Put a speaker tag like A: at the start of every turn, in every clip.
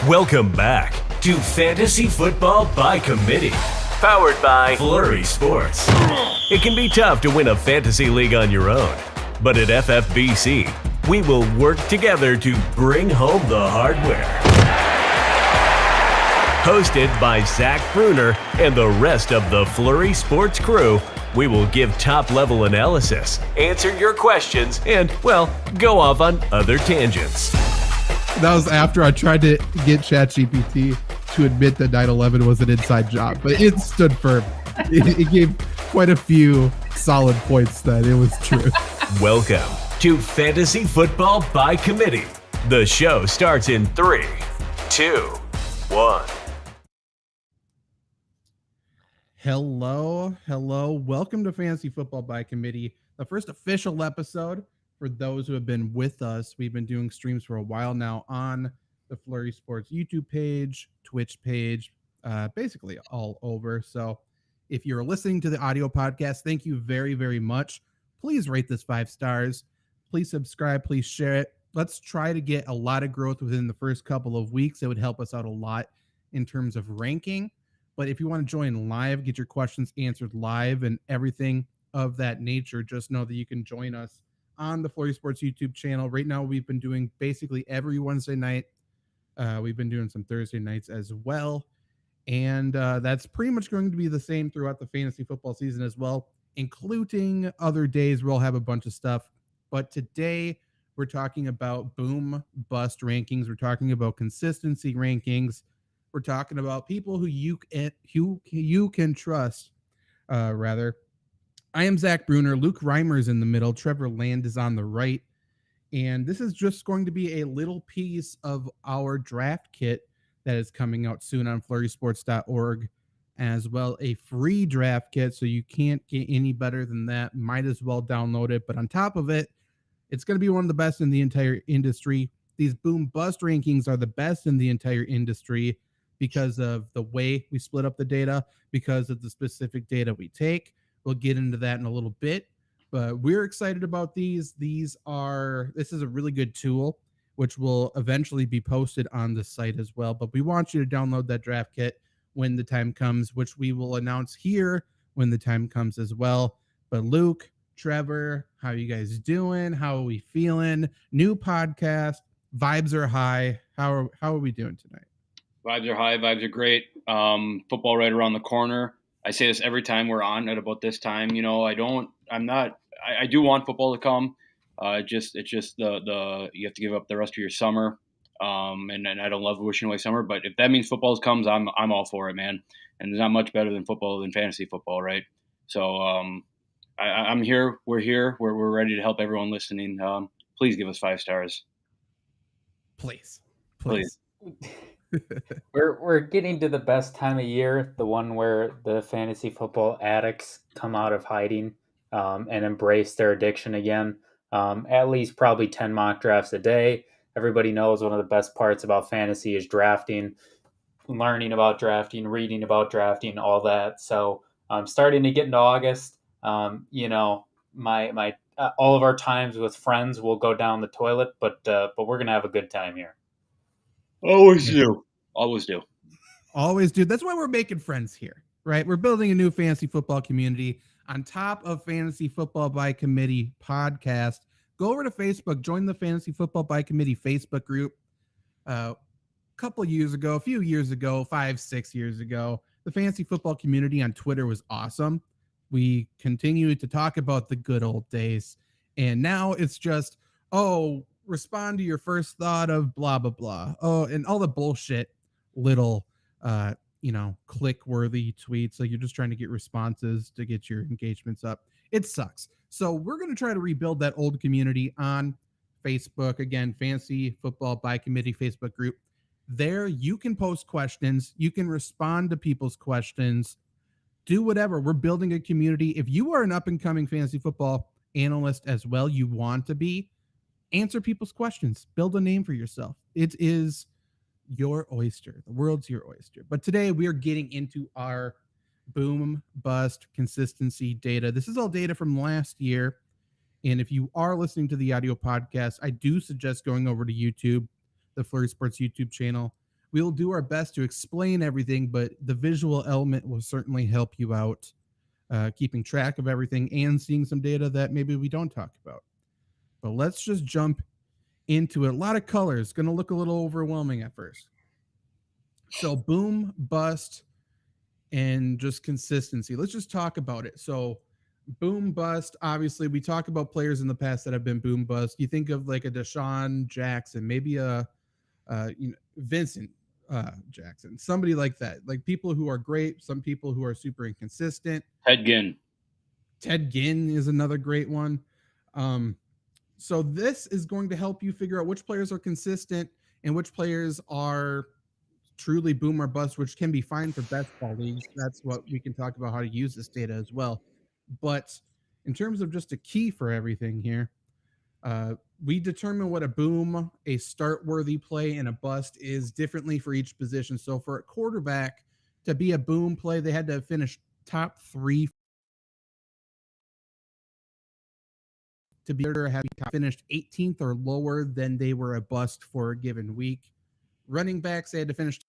A: Welcome back to Fantasy Football by Committee, powered by Flurry Sports. It can be tough to win a fantasy league on your own, but at FFBC, we will work together to bring home the hardware. Hosted by Zach Bruner and the rest of the Flurry Sports crew, we will give top-level analysis, answer your questions, and, well, go off on other tangents.
B: That was after I tried to get ChatGPT to admit that 9/11 was an inside job, but it stood firm. It gave quite a few solid points that it was true.
A: Welcome to Fantasy Football by Committee. The show starts in 3, 2, 1.
B: Hello. Welcome to Fantasy Football by Committee, the first official episode. For those who have been with us, we've been doing streams for a while now on the Flurry Sports YouTube page, Twitch page, basically all over. So if you're listening to the audio podcast, thank you very, very much. Please rate this 5 stars. Please subscribe. Please share it. Let's try to get a lot of growth within the first couple of weeks. It would help us out a lot in terms of ranking. But if you want to join live, get your questions answered live and everything of that nature, just know that you can join us on the Flurry Sports YouTube channel. Right now, we've been doing basically every Wednesday night. We've been doing some Thursday nights as well. And that's pretty much going to be the same throughout the fantasy football season as well, including other days where we'll have a bunch of stuff. But today, we're talking about boom bust rankings. We're talking about consistency rankings. We're talking about people who you can trust, rather. I am Zach Bruner. Luke Reimer is in the middle. Trevor Land is on the right. And this is just going to be a little piece of our draft kit that is coming out soon on flurrysports.org, as well a free draft kit. So you can't get any better than that. Might as well download it. But on top of it, it's going to be one of the best in the entire industry. These boom bust rankings are the best in the entire industry because of the way we split up the data, because of the specific data we take. We'll get into that in a little bit, but we're excited about these. This is a really good tool, which will eventually be posted on the site as well. But we want you to download that draft kit when the time comes, which we will announce here when the time comes as well. But Luke, Trevor, how are you guys doing? How are we feeling? New podcast, vibes are high. How are we doing tonight?
C: Vibes are high. Vibes are great. Football right around the corner. I say this every time we're on at about this time. You know, I do want football to come. It's just you have to give up the rest of your summer. And I don't love wishing away summer, but if that means football comes, I'm all for it, man. And there's not much better than football than fantasy football, right? So I'm here. We're here. We're ready to help everyone listening. Please give us 5 stars.
B: Please.
D: We're getting to the best time of year, the one where the fantasy football addicts come out of hiding and embrace their addiction again. At least probably 10 mock drafts a day. Everybody knows one of the best parts about fantasy is drafting, learning about drafting, reading about drafting, all that. So starting to get into August, my all of our times with friends will go down the toilet, but we're gonna have a good time here.
C: Always do.
B: That's why we're making friends here, right? We're building a new fantasy football community on top of Fantasy Football by Committee podcast. Go over to Facebook, join the Fantasy Football by Committee Facebook group. A few years ago, 5-6 years ago, the fantasy football community on Twitter was awesome. We continue to talk about the good old days. And now it's just, respond to your first thought of blah, blah, blah. Oh, and all the bullshit little, click-worthy tweets. Like you're just trying to get responses to get your engagements up. It sucks. So we're going to try to rebuild that old community on Facebook. Again, Fantasy Football by Committee Facebook group. There you can post questions. You can respond to people's questions. Do whatever. We're building a community. If you are an up-and-coming fantasy football analyst as well, you want to be, answer people's questions. Build a name for yourself. It is your oyster. The world's your oyster. But today we are getting into our boom, bust, consistency data. This is all data from last year. And if you are listening to the audio podcast, I do suggest going over to YouTube, the Flurry Sports YouTube channel. We'll do our best to explain everything, but the visual element will certainly help you out keeping track of everything and seeing some data that maybe we don't talk about. But let's just jump into it. A lot of colors, going to look a little overwhelming at first. So boom, bust, and just consistency. Let's just talk about it. So boom, bust, obviously we talk about players in the past that have been boom, bust. You think of like a Deshaun Jackson, maybe a Vincent Jackson, somebody like that, like people who are great, some people who are super inconsistent. Ted Ginn is another great one. So this is going to help you figure out which players are consistent and which players are truly boom or bust, which can be fine for best ball leagues. That's what we can talk about, how to use this data as well. But in terms of just a key for everything here, we determine what a boom, a start-worthy play, and a bust is differently for each position. So for a quarterback to be a boom play, they had to finish top 3. To be able to have finished 18th or lower, then they were a bust for a given week. Running backs, they had to finish.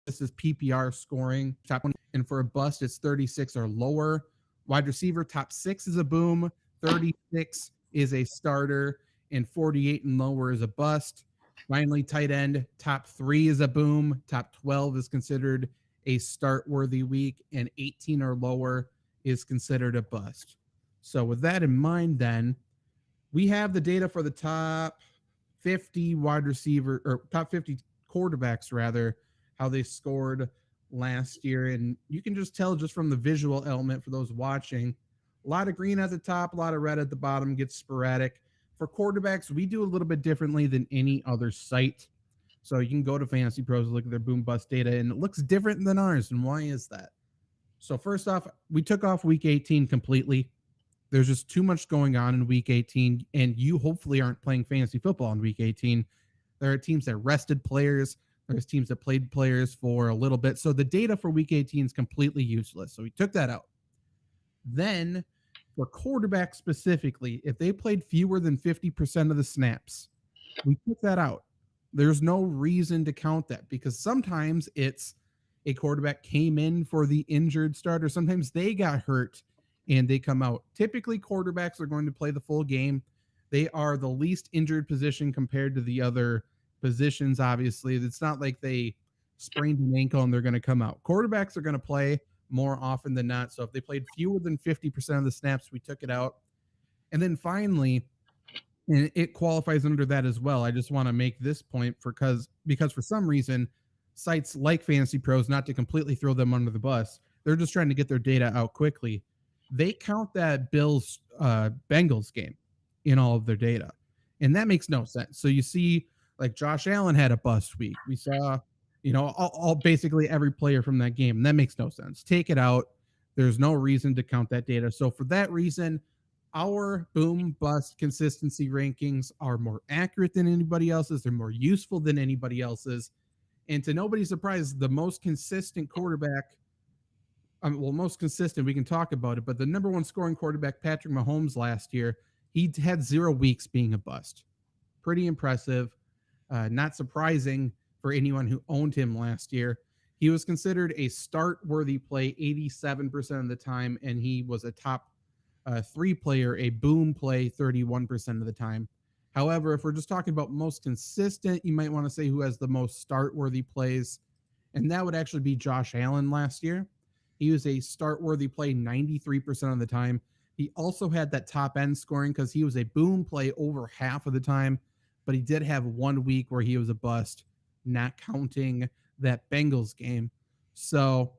B: This is PPR scoring, top 1, and for a bust, it's 36 or lower. Wide receiver, top 6 is a boom, 36 is a starter, and 48 and lower is a bust. Finally, tight end, top 3 is a boom, top 12 is considered a start-worthy week, and 18 or lower is considered a bust. So with that in mind, then, we have the data for the top 50 wide receiver, or top 50 quarterbacks, rather, how they scored last year. And you can just tell just from the visual element for those watching, a lot of green at the top, a lot of red at the bottom, gets sporadic. For quarterbacks, we do a little bit differently than any other site. So you can go to Fantasy Pros, look at their boom bust data, and it looks different than ours. And why is that? So first off, we took off week 18 completely. There's just too much going on in week 18, and you hopefully aren't playing fantasy football in week 18. There are teams that rested players. There's teams that played players for a little bit. So the data for week 18 is completely useless. So we took that out. Then for quarterbacks specifically, if they played fewer than 50% of the snaps, we took that out. There's no reason to count that because sometimes it's a quarterback came in for the injured starter. Sometimes they got hurt and they come out. Typically, quarterbacks are going to play the full game. They are the least injured position compared to the other positions, obviously. It's not like they sprained an ankle and they're going to come out. Quarterbacks are going to play more often than not. So if they played fewer than 50% of the snaps, we took it out. And then finally, and it qualifies under that as well. I just want to make this point because for some reason, sites like Fantasy Pros, not to completely throw them under the bus, they're just trying to get their data out quickly. They count that Bills Bengals game in all of their data. And that makes no sense. So you see, like Josh Allen had a bust week. We saw, all basically every player from that game. And that makes no sense. Take it out. There's no reason to count that data. So for that reason, our boom bust consistency rankings are more accurate than anybody else's. They're more useful than anybody else's. And to nobody's surprise, the most consistent quarterback, most consistent, we can talk about it, but the number 1 scoring quarterback, Patrick Mahomes, last year, he had 0 weeks being a bust. Pretty impressive. Not surprising for anyone who owned him last year. He was considered a start-worthy play 87% of the time, and he was a top 3 player, a boom play 31% of the time. However, if we're just talking about most consistent, you might want to say who has the most start-worthy plays, and that would actually be Josh Allen last year. He was a start-worthy play 93% of the time. He also had that top-end scoring because he was a boom play over half of the time, but he did have 1 week where he was a bust, not counting that Bengals game. So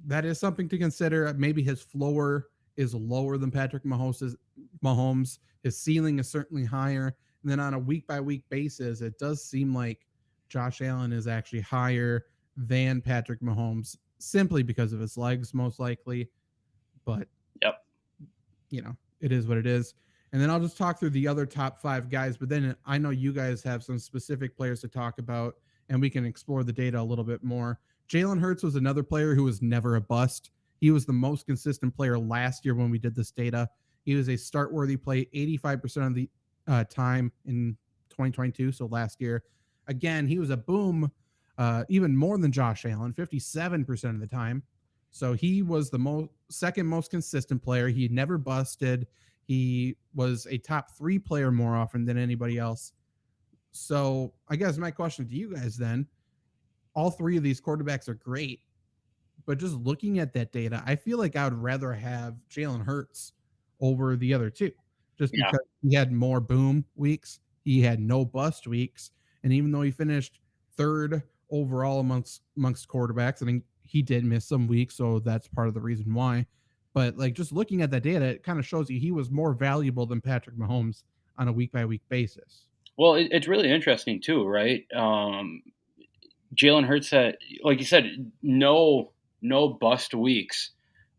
B: that is something to consider. Maybe his floor is lower than Patrick Mahomes. His ceiling is certainly higher. And then on a week-by-week basis, it does seem like Josh Allen is actually higher than Patrick Mahomes simply because of his legs, most likely. But, it is what it is. And then I'll just talk through the other top 5 guys. But then I know you guys have some specific players to talk about, and we can explore the data a little bit more. Jalen Hurts was another player who was never a bust. He was the most consistent player last year when we did this data. He was a start-worthy play 85% time in 2022. So last year, again, he was a boom, even more than Josh Allen, 57% of the time. So he was the second most consistent player. He never busted. He was a top 3 player more often than anybody else. So I guess my question to you guys then, all 3 of these quarterbacks are great, but just looking at that data, I feel like I would rather have Jalen Hurts over the other 2, just
C: Yeah.
B: because he had more boom weeks, he had no bust weeks, and even though he finished 3rd overall amongst quarterbacks, I think he did miss some weeks, so that's part of the reason why. But like just looking at that data, it kind of shows you he was more valuable than Patrick Mahomes on a week by week basis.
C: Well, it's really interesting too, right? Jalen Hurts had, like you said, no bust weeks.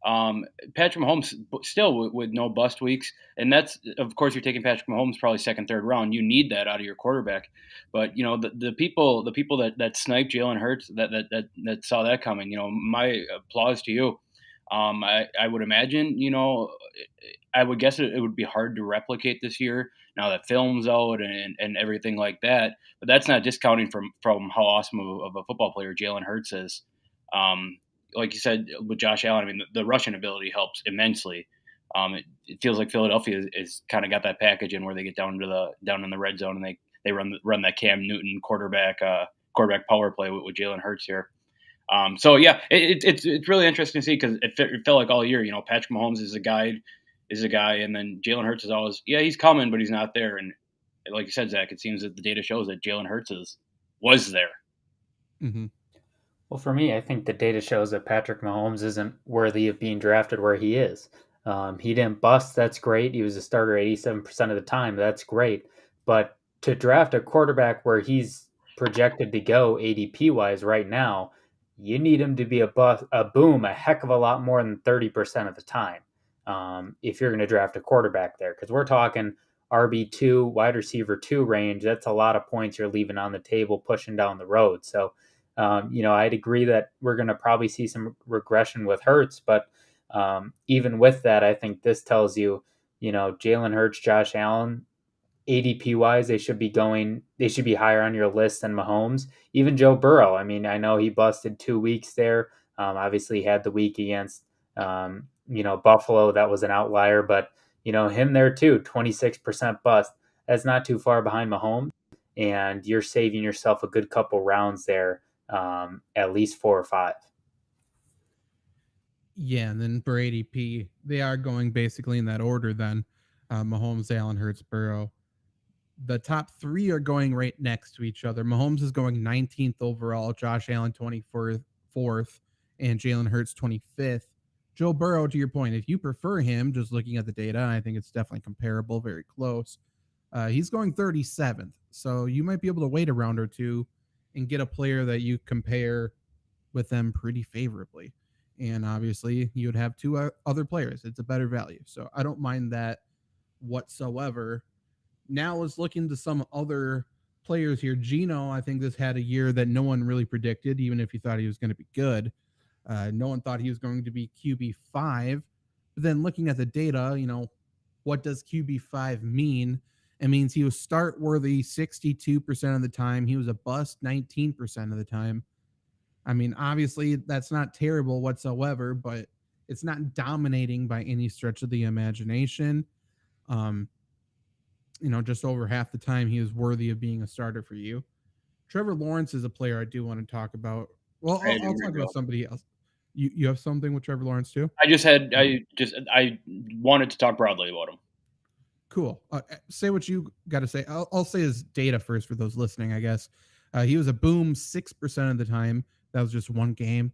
C: Patrick Mahomes still with no bust weeks, and that's, of course, you're taking Patrick Mahomes probably second, third round. You need that out of your quarterback. But the people that sniped Jalen Hurts, that saw that coming. My applause to you. I would imagine, I would guess it would be hard to replicate this year now that film's out and everything like that. But that's not discounting from how awesome of a football player Jalen Hurts is. Like you said with Josh Allen, I mean the rushing ability helps immensely. It feels like Philadelphia is kind of got that package in where they get down in the red zone and they run that Cam Newton quarterback power play with Jalen Hurts here. So yeah, it's really interesting to see because it felt like all year, Patrick Mahomes is a guy, and then Jalen Hurts is always, he's coming, but he's not there. And like you said, Zach, it seems that the data shows that Jalen Hurts was there.
B: Mm-hmm.
D: Well, for me, I think the data shows that Patrick Mahomes isn't worthy of being drafted where he is. He didn't bust. That's great. He was a starter 87% of the time. That's great. But to draft a quarterback where he's projected to go ADP wise right now, you need him to be a boom a heck of a lot more than 30% of the time. If you're going to draft a quarterback there, because we're talking RB2, wide receiver 2 range. That's a lot of points you're leaving on the table, pushing down the road. So, I'd agree that we're going to probably see some regression with Hurts, but even with that, I think this tells you, Jalen Hurts, Josh Allen, ADP wise, they should be higher on your list than Mahomes. Even Joe Burrow. I mean, I know he busted 2 weeks there. Obviously, he had the week against, Buffalo. That was an outlier, but him there too, 26% bust. That's not too far behind Mahomes, and you're saving yourself a good couple rounds there, at least 4 or 5.
B: Yeah, and then for ADP, they are going basically in that order then. Mahomes, Allen, Hurts, Burrow. The top 3 are going right next to each other. Mahomes is going 19th overall, Josh Allen 24th, and Jalen Hurts 25th. Joe Burrow, to your point, if you prefer him, just looking at the data, I think it's definitely comparable, very close. He's going 37th, so you might be able to wait a round or 2 and get a player that you compare with them pretty favorably. And obviously, you would have 2 other players. It's a better value. So I don't mind that whatsoever. Now let's look into some other players here. Geno, I think this had a year that no one really predicted, even if you thought he was going to be good. No one thought he was going to be QB5. But then looking at the data, what does QB5 mean? It means he was start worthy 62% of the time. He was a bust 19% of the time. I mean, obviously, that's not terrible whatsoever, but it's not dominating by any stretch of the imagination. Just over half the time he is worthy of being a starter for you. Trevor Lawrence is a player I do want to talk about. Well, I'll talk about somebody else. You have something with Trevor Lawrence too?
C: I wanted to talk broadly about him.
B: Cool. Say what you got to say. I'll say his data first for those listening, I guess. He was a boom 6% of the time. That was just one game.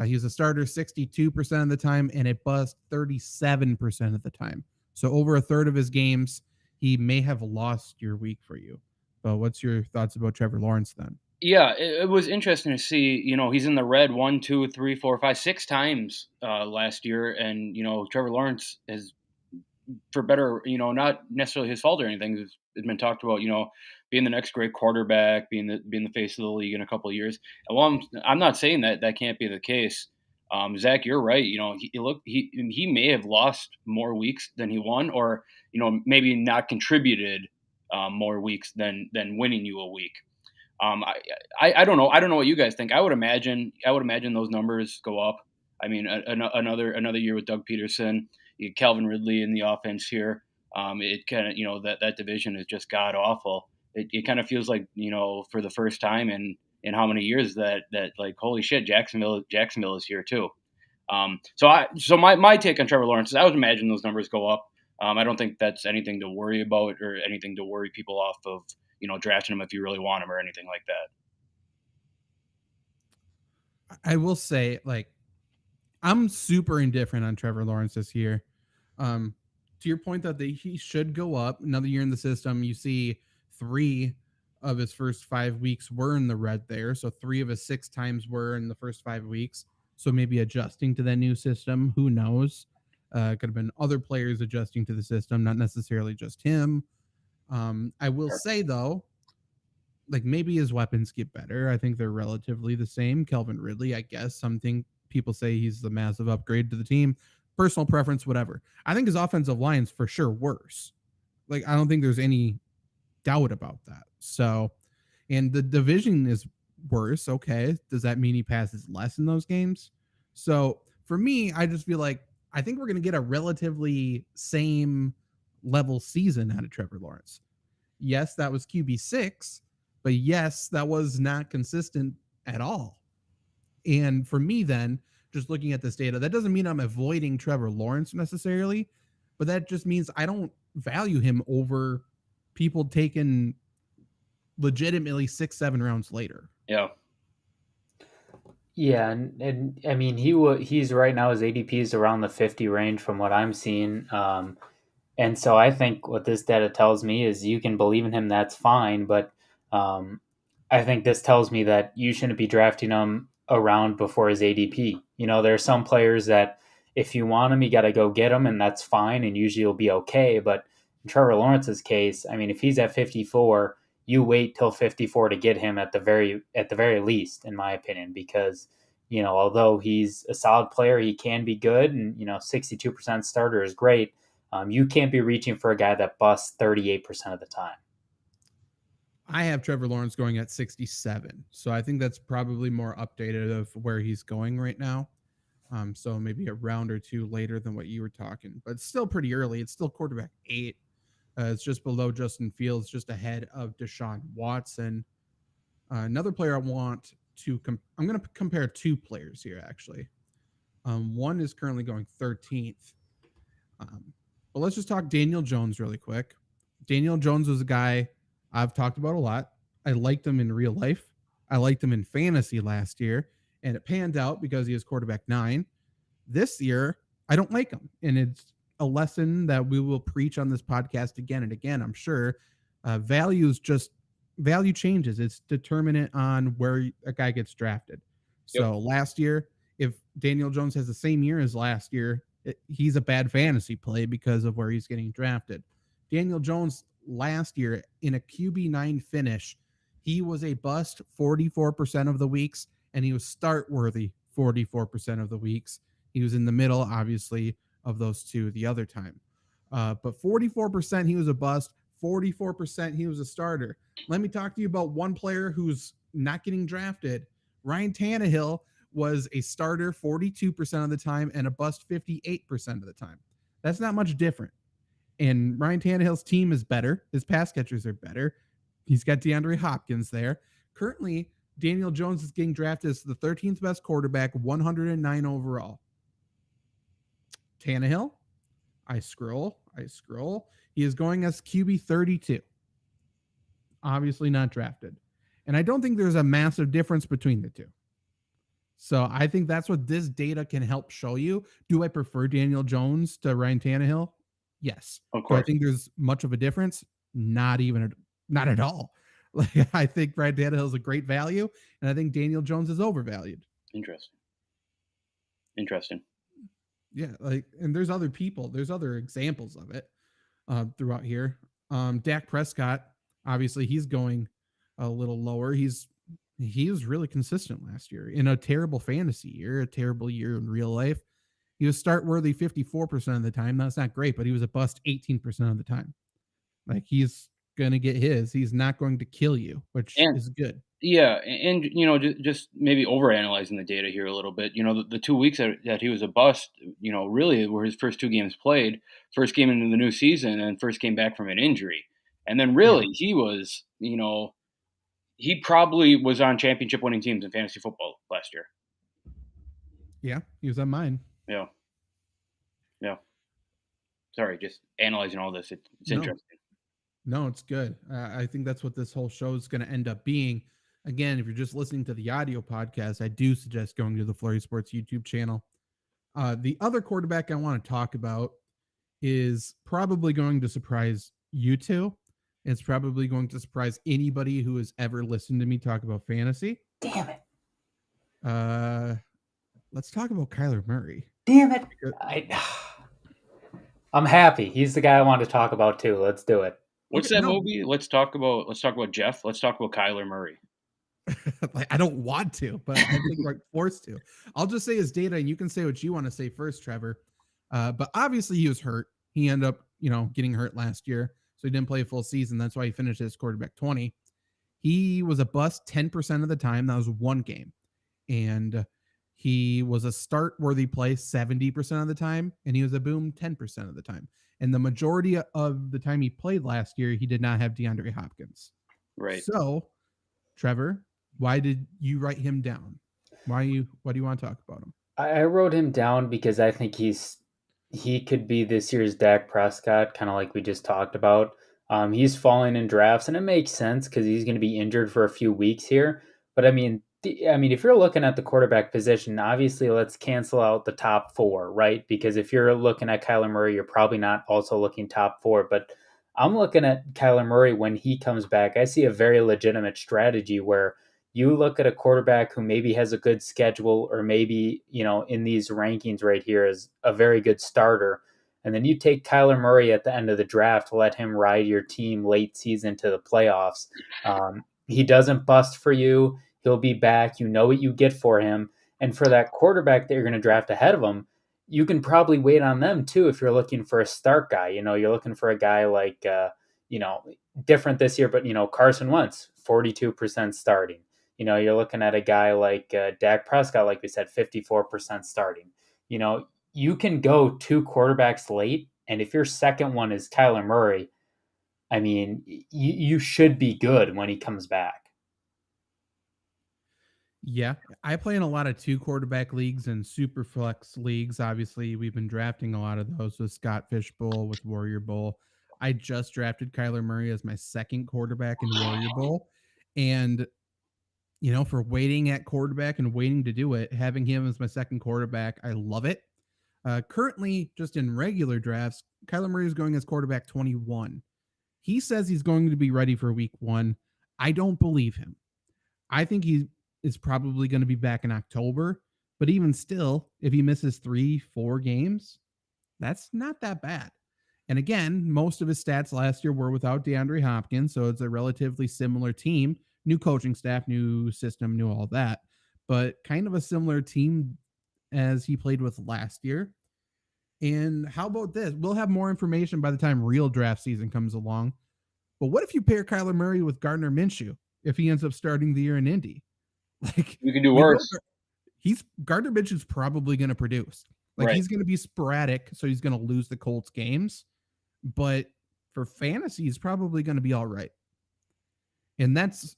B: He was a starter 62% of the time, and it bust 37% of the time. So over a third of his games, he may have lost your week for you. But what's your thoughts about Trevor Lawrence then?
C: Yeah, it was interesting to see. He's in the red 1, 2, 3, 4, 5, 6 times last year, and Trevor Lawrence has, for better, not necessarily his fault or anything, has been talked about. Being the next great quarterback, being the face of the league in a couple of years. And while I'm not saying that can't be the case. Zach, you're right. He may have lost more weeks than he won, or maybe not contributed more weeks than winning you a week. I don't know. I don't know what you guys think. I would imagine those numbers go up. I mean, another year with Doug Peterson, you Calvin Ridley in the offense here. It kind of, that division is just god awful. It kind of feels like, for the first time in how many years that like, holy shit, Jacksonville is here too. So my take on Trevor Lawrence is I would imagine those numbers go up. I don't think that's anything to worry about or anything to worry people off of, drafting him if you really want him or anything like that.
B: I will say, like, I'm super indifferent on Trevor Lawrence this year. To your point that he should go up another year in the system, you see 3 of his first 5 weeks were in the red there. So 3 of his 6 times were in the first 5 weeks. So maybe adjusting to that new system, who knows? Could have been other players adjusting to the system, not necessarily just him. I will say, though, like, maybe his weapons get better. I think they're relatively the same. Calvin Ridley, I guess, something people say he's the massive upgrade to the team. Personal preference, whatever. I think his offensive line's for sure worse. Like, I don't think there's any doubt about that. So, and the division is worse. Okay. Does that mean he passes less in those games? So for me, I just feel like I think we're going to get a relatively same level season out of Trevor Lawrence. Yes, that was QB6, but yes, that was not consistent at all. And for me, then, just looking at this data, that doesn't mean I'm avoiding Trevor Lawrence necessarily, but that just means I don't value him over people taken legitimately 6-7 rounds later.
C: Yeah.
D: Yeah, and I mean he's right now, his ADP is around the 50 range from what I'm seeing. And so I think what this data tells me is you can believe in him, that's fine, but I think this tells me that you shouldn't be drafting him around before his ADP. There are some players that if you want him, you got to go get him, and that's fine, and usually you'll be okay. But in Trevor Lawrence's case, I mean, if he's at 54, you wait till 54 to get him at the very least, in my opinion, because although he's a solid player, he can be good, and 62% starter is great. You can't be reaching for a guy that busts 38% of the time.
B: I have Trevor Lawrence going at 67. So I think that's probably more updated of where he's going right now. So maybe a round or 2 later than what you were talking, but it's still pretty early. It's still quarterback 8. It's just below Justin Fields, just ahead of Deshaun Watson. Another player I want to I'm going to compare 2 players here, actually. One is currently going 13th. But let's just talk Daniel Jones really quick. Daniel Jones was a guy I've talked about a lot. I liked him in real life. I liked him in fantasy last year, and it panned out because he was quarterback 9. This year, I don't like him, and it's a lesson that we will preach on this podcast again and again, I'm sure. Value changes. It's determinant on where a guy gets drafted. So last year, if Daniel Jones has the same year as last year, he's a bad fantasy play because of where he's getting drafted. Daniel Jones last year in a QB9 finish, he was a bust 44% of the weeks, and he was start worthy 44% of the weeks. He was in the middle, obviously, of those 2 the other time. But 44% he was a bust, 44% he was a starter. Let me talk to you about one player who's not getting drafted. Ryan Tannehill was a starter 42% of the time and a bust 58% of the time. That's not much different. And Ryan Tannehill's team is better. His pass catchers are better. He's got DeAndre Hopkins there. Currently, Daniel Jones is getting drafted as the 13th best quarterback, 109 overall. Tannehill, I scroll. He is going as QB 32. Obviously not drafted. And I don't think there's a massive difference between the 2. So I think that's what this data can help show you. Do I prefer Daniel Jones to Ryan Tannehill? Yes.
C: Of course.
B: Do I think there's much of a difference? Not at all. Like, I think Ryan Tannehill is a great value, and I think Daniel Jones is overvalued.
C: Interesting.
B: Yeah, and there's other examples of it throughout here. Dak Prescott, obviously, he's going a little lower. He was really consistent last year in a terrible fantasy year, a terrible year in real life. He was start worthy 54% of the time. That's not great, but he was a bust 18% of the time. Like, he's going to get his. He's not going to kill you, which
C: And
B: is good.
C: yeah, and just maybe overanalyzing the data here a little bit. The 2 weeks that he was a bust, really were his first 2 games played, first game into the new season, and first game back from an injury. And then
B: Yeah.
C: really he was, he probably was on championship winning teams in fantasy football last year.
B: Yeah, he was on mine.
C: Yeah. Yeah. Sorry, just analyzing all this. It's interesting.
B: No, it's good. I think that's what this whole show is going to end up being. Again, if you're just listening to the audio podcast, I do suggest going to the Flurry Sports YouTube channel. The other quarterback I want to talk about is probably going to surprise you two. It's probably going to surprise anybody who has ever listened to me talk about fantasy.
D: Damn it.
B: Let's talk about Kyler Murray.
D: Damn it. I'm happy. He's the guy I wanted to talk about too. Let's do it.
C: What's that movie? Let's talk about Jeff. Let's talk about Kyler Murray.
B: I don't want to, but I think we're forced to. I'll just say his data, and you can say what you want to say first, Trevor. But obviously he was hurt. He ended up, getting hurt last year, so he didn't play a full season. That's why he finished as quarterback 20. He was a bust 10% of the time. That was one game. And he was a start-worthy play 70% of the time, and he was a boom 10% of the time. And the majority of the time he played last year, he did not have DeAndre Hopkins.
C: Right.
B: So, Trevor, why did you write him down? What do you want to talk about him?
D: I wrote him down because I think he could be this year's Dak Prescott, kind of like we just talked about. He's falling in drafts, and it makes sense because he's going to be injured for a few weeks here. But I mean, if you're looking at the quarterback position, obviously let's cancel out the top four, right? Because if you're looking at Kyler Murray, you're probably not also looking top four. But I'm looking at Kyler Murray when he comes back. I see a very legitimate strategy where you look at a quarterback who maybe has a good schedule or maybe, in these rankings right here is a very good starter. And then you take Kyler Murray at the end of the draft, let him ride your team late season to the playoffs. He doesn't bust for you. He'll be back. You know what you get for him. And for that quarterback that you're going to draft ahead of him, you can probably wait on them too if you're looking for a start guy. You're looking for a guy like, different this year, but, Carson Wentz, 42% starting. You're looking at a guy like Dak Prescott, like we said, 54% starting. You can go two quarterbacks late, and if your second one is Kyler Murray, I mean, you should be good when he comes back.
B: Yeah, I play in a lot of 2 quarterback leagues and super flex leagues. Obviously, we've been drafting a lot of those with Scott Fishbowl, with Warrior Bowl. I just drafted Kyler Murray as my second quarterback in Warrior Bowl. And, for waiting at quarterback and waiting to do it, having him as my second quarterback, I love it. Currently, just in regular drafts, Kyler Murray is going as quarterback 21. He says he's going to be ready for week 1. I don't believe him. I think he is probably going to be back in October, but even still, if he misses 3-4 games, that's not that bad. And again, most of his stats last year were without DeAndre Hopkins, so it's a relatively similar team, new coaching staff, new system, new all that, but kind of a similar team as he played with last year. And how about this? We'll have more information by the time real draft season comes along. But what if you pair Kyler Murray with Gardner Minshew if he ends up starting the year in Indy? Like,
C: you can do worse.
B: Gardner Minshew's probably going to produce.
C: Right.
B: He's going to be sporadic, so he's going to lose the Colts games. But for fantasy, he's probably going to be all right. And that's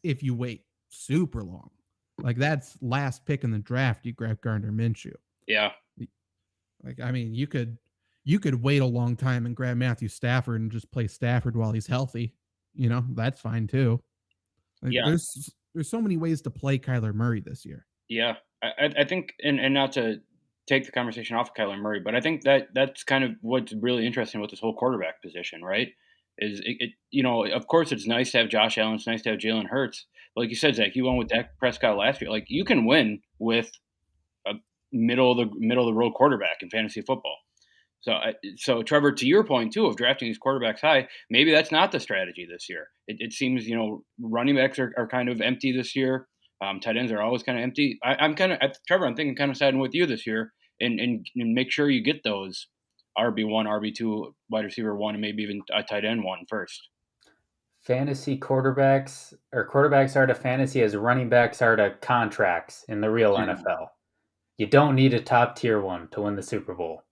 B: if you wait super long. That's last pick in the draft, you grab Gardner Minshew.
C: Yeah.
B: You could wait a long time and grab Matthew Stafford and just play Stafford while he's healthy. That's fine too. There's so many ways to play Kyler Murray this year.
C: Yeah, I think, and not to take the conversation off of Kyler Murray, but I think that's kind of what's really interesting with this whole quarterback position, right? Is it of course it's nice to have Josh Allen, it's nice to have Jalen Hurts. But like you said, Zach, you won with Dak Prescott last year. Like, you can win with a middle of the road quarterback in fantasy football. So Trevor, to your point too of drafting these quarterbacks high, maybe that's not the strategy this year. It seems running backs are kind of empty this year. Tight ends are always kind of empty. Trevor, I'm thinking kind of siding with you this year and make sure you get those RB1, RB2, wide receiver 1, and maybe even a tight end 1 first.
D: fantasy quarterbacks are to fantasy as running backs are to contracts in the real NFL. You don't need a top tier one to win the Super Bowl.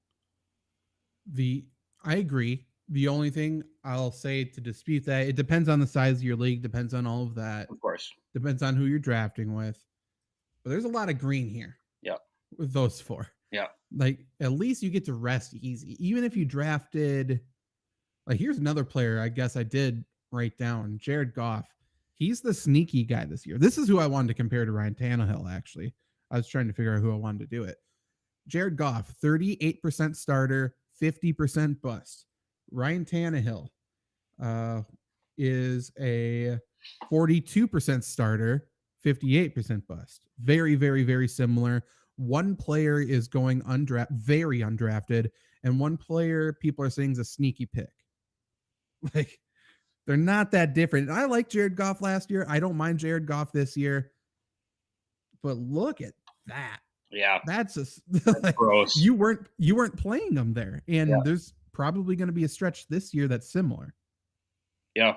B: I agree. The only thing I'll say to dispute that, it depends on the size of your league, depends on all of that.
C: Of course.
B: Depends on who you're drafting with. But there's a lot of green here.
C: Yeah.
B: With those four.
C: Yeah.
B: Like, at least you get to rest easy. Even if you drafted, like, here's another player I guess I did write down, Jared Goff. He's the sneaky guy this year. This is who I wanted to compare to Ryan Tannehill, actually. I was trying to figure out who I wanted to do it. Jared Goff, 38% starter, 50% bust. Ryan Tannehill is a 42% starter, 58% bust. Very, very, very similar. One player is going very undrafted, and one player people are saying is a sneaky pick. Like, they're not that different. I like Jared Goff last year. I don't mind Jared Goff this year. But look at that.
C: Yeah.
B: That's
C: like, gross.
B: You weren't playing them there. And there's probably going to be a stretch this year that's similar.
C: Yeah.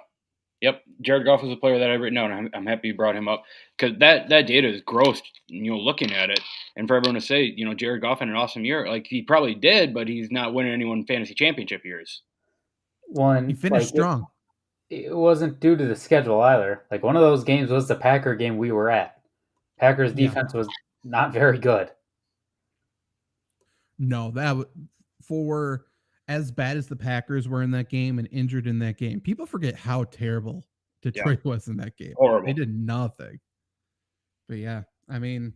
C: Yep. Jared Goff is a player that I've written down. I'm happy you brought him up because that data is gross, looking at it. And for everyone to say, Jared Goff had an awesome year, like he probably did, but he's not winning anyone fantasy championship years.
B: He finished strong.
D: It wasn't due to the schedule either. Like, one of those games was the Packer game we were at. Packers defense was not very good.
B: No, for as bad as the Packers were in that game and injured in that game, people forget how terrible Detroit was in that game.
C: Horrible.
B: They did nothing. But yeah, I mean,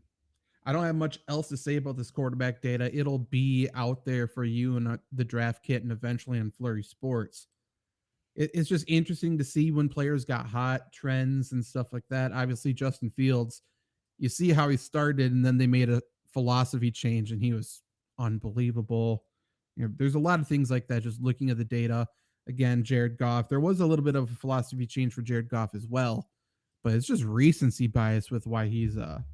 B: I don't have much else to say about this quarterback data. It'll be out there for you in the draft kit and eventually on Flurry Sports. It's just interesting to see when players got hot, trends and stuff like that. Obviously, Justin Fields, you see how he started, and then they made a philosophy change, and he was unbelievable. There's a lot of things like that, just looking at the data. Again, Jared Goff, there was a little bit of a philosophy change for Jared Goff as well, but it's just recency bias with why he's a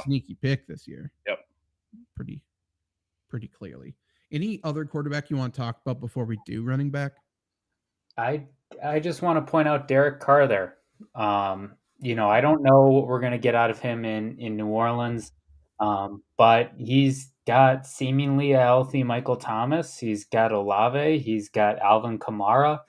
B: sneaky pick this year.
C: Yep.
B: Pretty clearly. Any other quarterback you want to talk about before we do running back?
D: I just want to point out Derek Carr there. I don't know what we're going to get out of him in New Orleans, but he's got seemingly a healthy Michael Thomas. He's got Olave. He's got Alvin Kamara.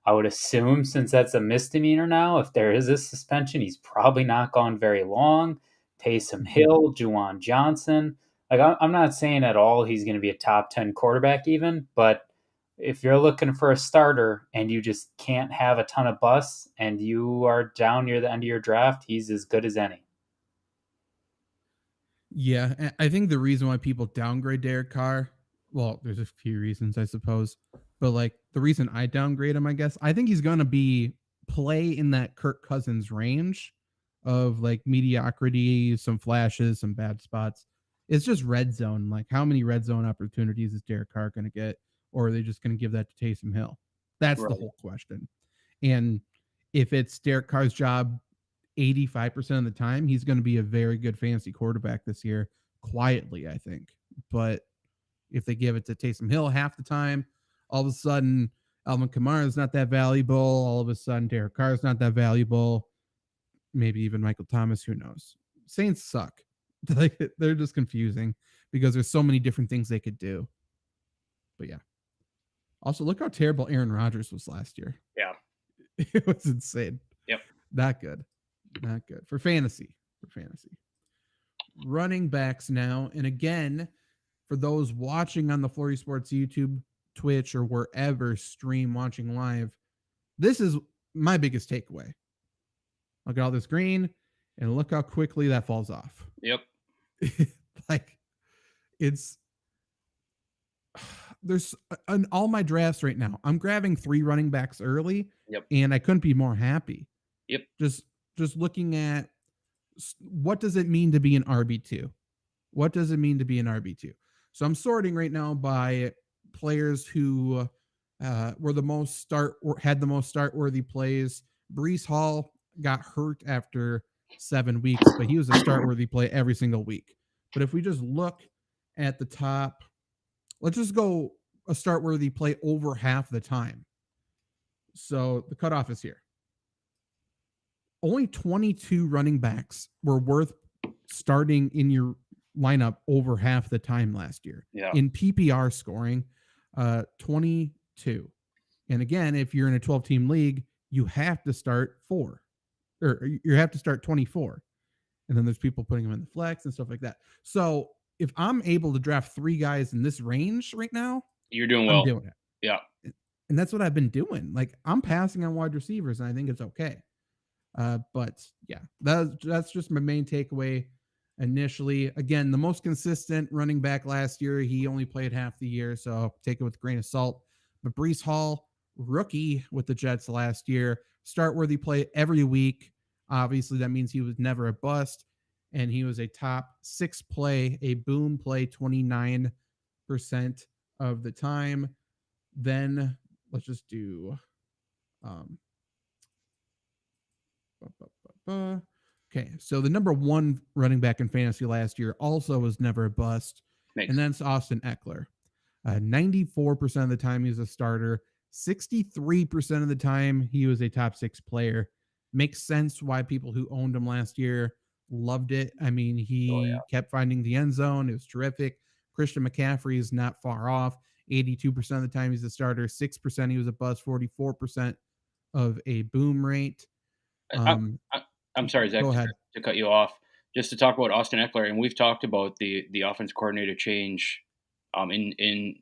D: I would assume, since that's a misdemeanor now, if there is a suspension, he's probably not gone very long. Taysom Hill, Juwan Johnson. Like, I'm not saying at all he's going to be a top 10 quarterback even, but if you're looking for a starter and you just can't have a ton of busts and you are down near the end of your draft, he's as good as any.
B: Yeah, I think the reason why people downgrade Derek Carr, well, there's a few reasons, I suppose, but like the reason I downgrade him, I guess, I think he's going to play in that Kirk Cousins range of like mediocrity, some flashes, some bad spots. It's just red zone. Like, how many red zone opportunities is Derek Carr going to get? Or are they just going to give that to Taysom Hill? That's the whole question. And if it's Derek Carr's job 85% of the time, he's going to be a very good fantasy quarterback this year, quietly, I think. But if they give it to Taysom Hill half the time, all of a sudden, Alvin Kamara is not that valuable. All of a sudden, Derek Carr is not that valuable. Maybe even Michael Thomas, who knows? Saints suck. They're just confusing because there's so many different things they could do. But yeah. Also, look how terrible Aaron Rodgers was last year.
C: Yeah.
B: It was insane.
C: Yep.
B: Not good. For fantasy. Running backs now. And again, for those watching on the Flurry Sports YouTube, Twitch, or wherever stream watching live, this is my biggest takeaway. Look at all this green, and look how quickly that falls off.
C: Yep.
B: There's on all my drafts right now, I'm grabbing 3 running backs early.
C: Yep.
B: And I couldn't be more happy.
C: Yep.
B: Just looking at what does it mean to be an RB2? What does it mean to be an RB2? So I'm sorting right now by players who were the most had the most start-worthy plays. Breece Hall got hurt after 7 weeks, but he was a start-worthy play every single week. But if we just look at the top, let's just go a start-worthy play over half the time. So the cutoff is here. only 22 running backs were worth starting in your lineup over half the time last year.
C: Yeah.
B: In PPR scoring, 22. And again, if you're in a 12-team league, you have to start 4, or you have to start 24. And then there's people putting them in the flex and stuff like that. So if I'm able to draft 3 guys in this range right now,
C: You're doing well.
B: I'm doing it.
C: Yeah.
B: And that's what I've been doing. Like, I'm passing on wide receivers, and I think it's okay. But yeah, that's just my main takeaway initially. Again, the most consistent running back last year, he only played half the year, so take it with a grain of salt. But Breece Hall, rookie with the Jets last year, start worthy play every week. Obviously, that means he was never a bust, and he was a top 6 play, a boom play 29% of the time. Then let's just do okay, so the number 1 running back in fantasy last year also was never a bust, and that's Austin Eckler. 94% of the time he was a starter, 63% of the time he was a top 6 player. Makes sense why people who owned him last year loved it. I mean, he kept finding the end zone. It was terrific. Christian McCaffrey is not far off. 82% of the time he's a starter, 6% he was a bust, 44% of a boom rate.
C: I'm sorry, Zach,
B: go ahead.
C: to cut you off. Just to talk about Austin Eckler, and we've talked about the offense coordinator change in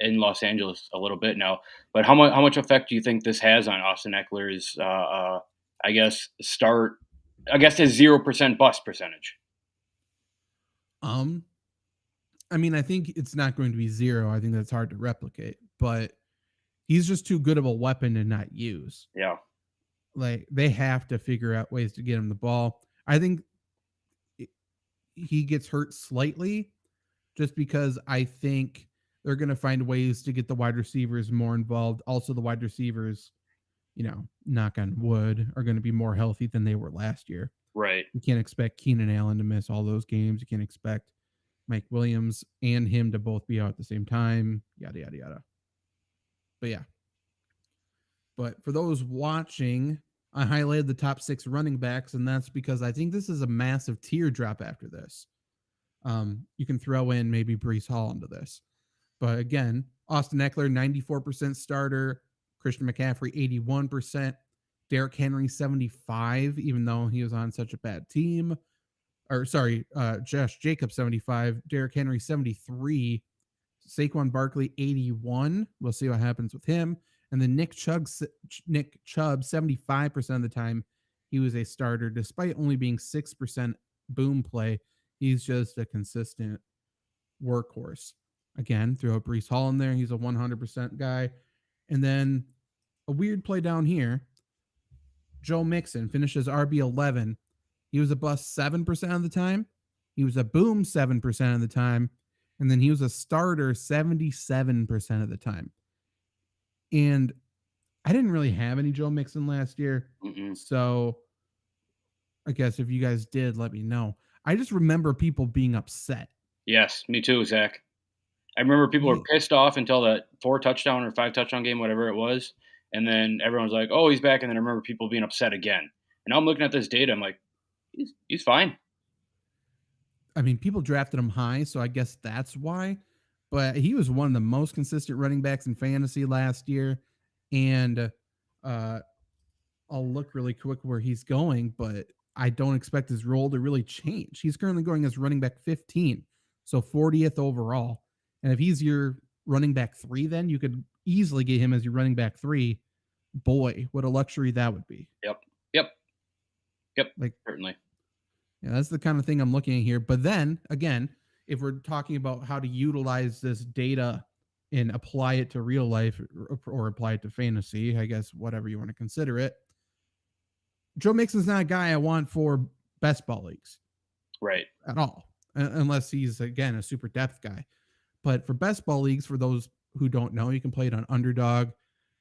C: Los Angeles a little bit now. But how much effect do you think this has on Austin Eckler's his 0% bust percentage?
B: I mean, I think it's not going to be 0. I think that's hard to replicate, but he's just too good of a weapon to not use.
C: Yeah.
B: Like, they have to figure out ways to get him the ball. I think he gets hurt slightly just because I think they're going to find ways to get the wide receivers more involved. Also, the wide receivers, knock on wood, are going to be more healthy than they were last year.
C: Right.
B: You can't expect Keenan Allen to miss all those games. You can't expect Mike Williams and him to both be out at the same time, yada, yada, yada. But yeah. But for those watching, I highlighted the top 6 running backs, and that's because I think this is a massive teardrop after this. You can throw in maybe Breece Hall into this. But again, Austin Eckler, 94% starter. Christian McCaffrey, 81%. Derrick Henry, 75%, even though he was on such a bad team. Josh Jacobs, 75%. Derrick Henry, 73%. Saquon Barkley, 81%. We'll see what happens with him. And then Nick Chubb, 75% of the time, he was a starter, despite only being 6% boom play. He's just a consistent workhorse. Again, throw Breece Hall in there. He's a 100% guy. And then a weird play down here. Joe Mixon finishes RB11. He was a bust 7% of the time. He was a boom 7% of the time. And then he was a starter 77% of the time. And I didn't really have any Joe Mixon last year. So I guess if you guys did, let me know. I just remember people being upset.
C: Yes, me too, Zach. I remember people were pissed off until that 4 touchdown or 5 touchdown game, whatever it was. And then everyone's like, oh, he's back. And then I remember people being upset again. And now I'm looking at this data. I'm like, he's fine.
B: I mean, people drafted him high, so I guess that's why. But he was one of the most consistent running backs in fantasy last year. And I'll look really quick where he's going, but I don't expect his role to really change. He's currently going as running back 15, so 40th overall. And if he's your running back 3, then you could easily get him as your running back 3. Boy, what a luxury that would be.
C: Yep. Like, certainly.
B: Yeah, that's the kind of thing I'm looking at here. But then, again, if we're talking about how to utilize this data and apply it to real life or apply it to fantasy, I guess, whatever you want to consider it, Joe Mixon's not a guy I want for best ball leagues.
C: Right.
B: At all. Unless he's, again, a super depth guy. But for best ball leagues, for those who don't know, you can play it on Underdog,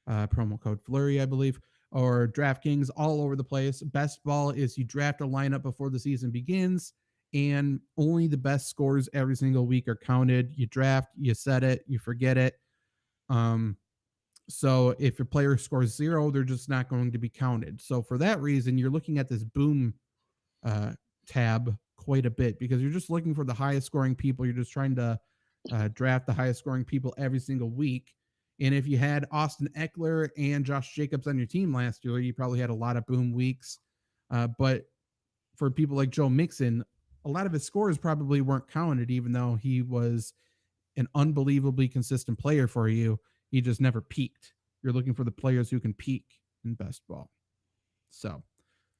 B: promo code Flurry, I believe, or DraftKings, all over the place. Best ball is you draft a lineup before the season begins, and only the best scores every single week are counted. You draft, you set it, you forget it. So if your player scores 0, they're just not going to be counted. So for that reason, you're looking at this boom tab quite a bit because you're just looking for the highest scoring people. You're just trying to draft the highest scoring people every single week. And if you had Austin Eckler and Josh Jacobs on your team last year, you probably had a lot of boom weeks. But for people like Joe Mixon, a lot of his scores probably weren't counted, even though he was an unbelievably consistent player for you. He just never peaked. You're looking for the players who can peak in best ball. So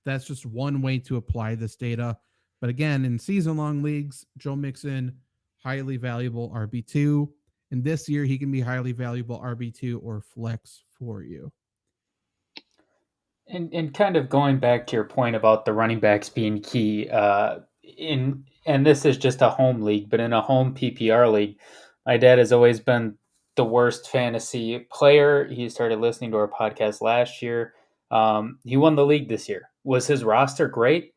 B: that's just one way to apply this data. But again, in season-long leagues, Joe Mixon, highly valuable RB2. And this year, he can be highly valuable RB2 or flex for you.
D: And kind of going back to your point about the running backs being key, and this is just a home league, but in a home PPR league, my dad has always been the worst fantasy player. He started listening to our podcast last year. He won the league this year. Was his roster great?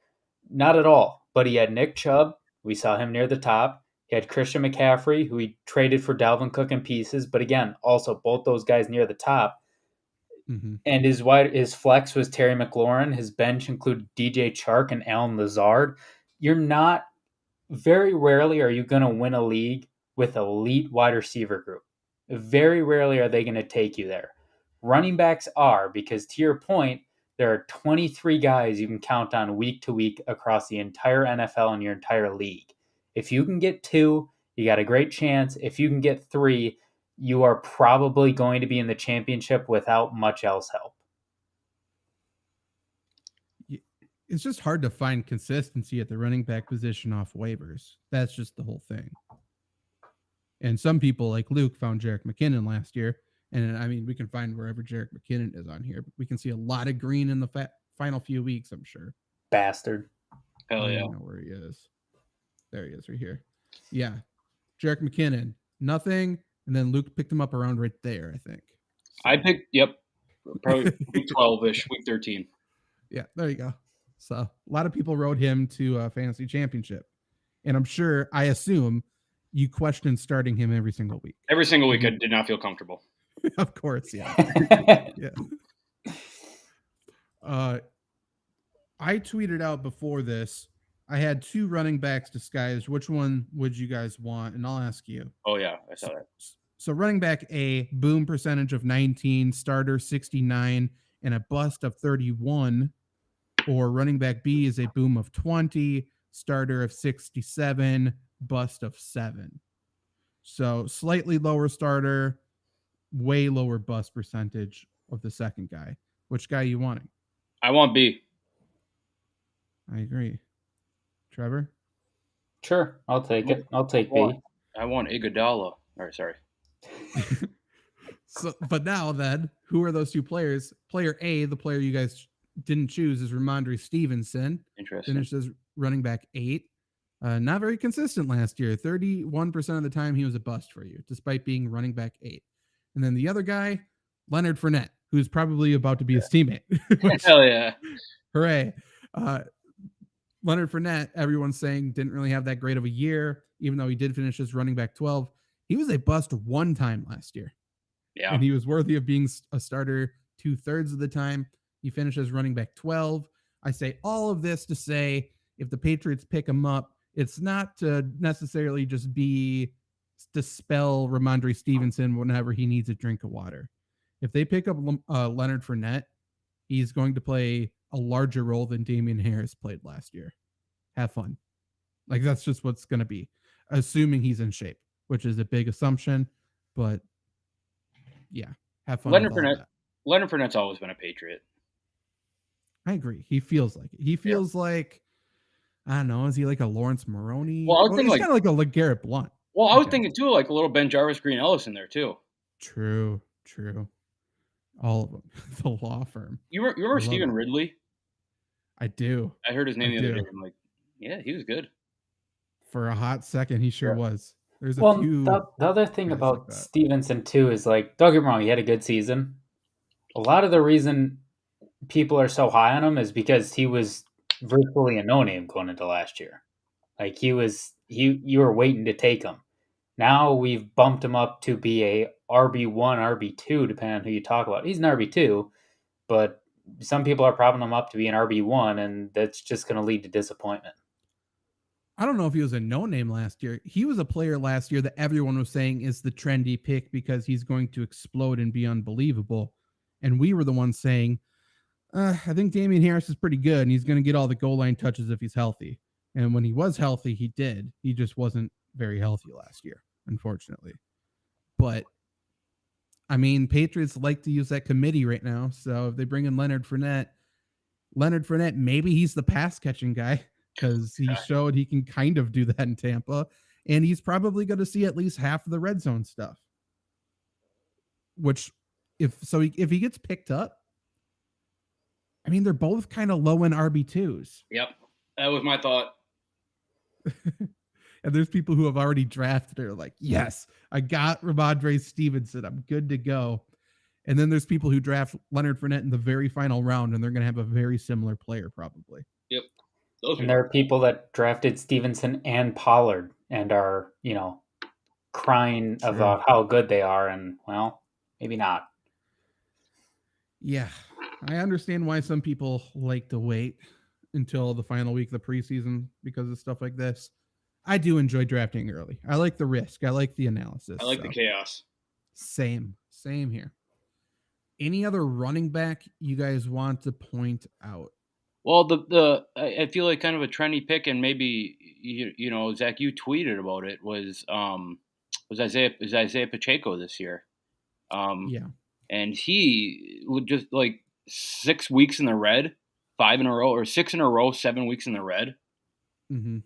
D: Not at all. But he had Nick Chubb. We saw him near the top. He had Christian McCaffrey, who he traded for Dalvin Cook in pieces. But again, also both those guys near the top.
B: Mm-hmm.
D: And his flex was Terry McLaurin. His bench included DJ Chark and Alan Lazard. Very rarely are you going to win a league with elite wide receiver group. Very rarely are they going to take you there. Running backs are, because to your point, there are 23 guys you can count on week to week across the entire NFL and your entire league. If you can get 2, you got a great chance. If you can get 3, you are probably going to be in the championship without much else help.
B: It's just hard to find consistency at the running back position off waivers. That's just the whole thing. And some people like Luke found Jerick McKinnon last year. And I mean, we can find wherever Jerick McKinnon is on here. But we can see a lot of green in the final few weeks, I'm sure.
D: Bastard.
C: Hell yeah.
B: I don't know where he is. There he is right here. Yeah. Jerick McKinnon, nothing. And then Luke picked him up around right there, I think.
C: I picked, probably week 12-ish, week 13.
B: Yeah, there you go. So a lot of people rode him to a fantasy championship. And I'm sure, I assume, you questioned starting him every single week.
C: Every single week, I did not feel comfortable.
B: Of course, yeah. Yeah. I tweeted out before this, I had 2 running backs disguised. Which one would you guys want? And I'll ask you.
C: Oh, yeah, I saw that.
B: So running back A, boom percentage of 19, starter 69, and a bust of 31. Or running back B is a boom of 20, starter of 67, bust of 7. So slightly lower starter, way lower bust percentage of the second guy. Which guy are you wanting?
C: I want B.
B: I agree. Trevor?
D: Sure, I'll take it. I'll take B.
C: I want Iguodala. Or sorry.
B: So, but now then, who are those 2 players? Player A, the player you guys didn't choose, is Ramondre Stevenson.
C: Interesting.
B: Finished as running back 8. Not very consistent last year. 31% of the time he was a bust for you, despite being running back 8. And then the other guy, Leonard Fournette, who's probably about to be his teammate.
C: Hell yeah.
B: Hooray. Leonard Fournette, everyone's saying, didn't really have that great of a year, even though he did finish as running back 12. He was a bust 1 time last year.
C: Yeah.
B: And he was worthy of being a starter 2/3 of the time. He finished as running back 12. I say all of this to say, if the Patriots pick him up, it's not to necessarily just dispel Ramondre Stevenson whenever he needs a drink of water. If they pick up Leonard Fournette, he's going to play a larger role than Damian Harris played last year. Have fun. Like, that's just what's going to be, assuming he's in shape, which is a big assumption. But yeah, have fun.
C: Leonard Fournette's always been a Patriot.
B: I agree. He feels like it. He feels like, I don't know, is he like a Lawrence Maroney?
C: Well, I was thinking
B: he's kind of like a LeGarrette Blount.
C: Well, I was thinking too, like a little Ben Jarvis, Green Ellis in there too.
B: True. All of them. The law firm.
C: You remember Stephen Ridley?
B: I do.
C: I heard his name the other day. I'm like, yeah, he was good.
B: For a hot second, he sure was. There's
D: few. The other thing about like Stevenson too is, like, don't get me wrong, he had a good season. A lot of the reason people are so high on him is because he was virtually a no-name going into last year. Like, you were waiting to take him. Now we've bumped him up to be a RB1, RB2, depending on who you talk about. He's an RB2, but some people are propping him up to be an RB1, and that's just going to lead to disappointment.
B: I don't know if he was a no-name last year. He was a player last year that everyone was saying is the trendy pick because he's going to explode and be unbelievable. And we were the ones saying, I think Damian Harris is pretty good, and he's going to get all the goal line touches if he's healthy. And when he was healthy, he did. He just wasn't very healthy last year, unfortunately. But, I mean, Patriots like to use that committee right now. So if they bring in Leonard Fournette, maybe he's the pass-catching guy because he showed he can kind of do that in Tampa. And he's probably going to see at least half of the red zone stuff. Which, if he gets picked up, I mean, they're both kind of low in RB2s.
C: Yep. That was my thought.
B: And there's people who have already drafted are like, yes, I got Ramondre Stevenson. I'm good to go. And then there's people who draft Leonard Fournette in the very final round, and they're going to have a very similar player probably.
C: Yep.
D: And there are people that drafted Stevenson and Pollard and are, crying about how good they are. And, well, maybe not.
B: Yeah. I understand why some people like to wait until the final week of the preseason because of stuff like this. I do enjoy drafting early. I like the risk. I like the analysis.
C: I like the chaos.
B: Same here. Any other running back you guys want to point out?
C: Well, I feel like kind of a trendy pick, and maybe Zach, you tweeted about it. Was Isaiah Pacheco this year?
B: Yeah,
C: and he would just like 6 weeks in the red, 5 in a row, or 6 in a row, 7 weeks in the red.
B: Mm-hmm.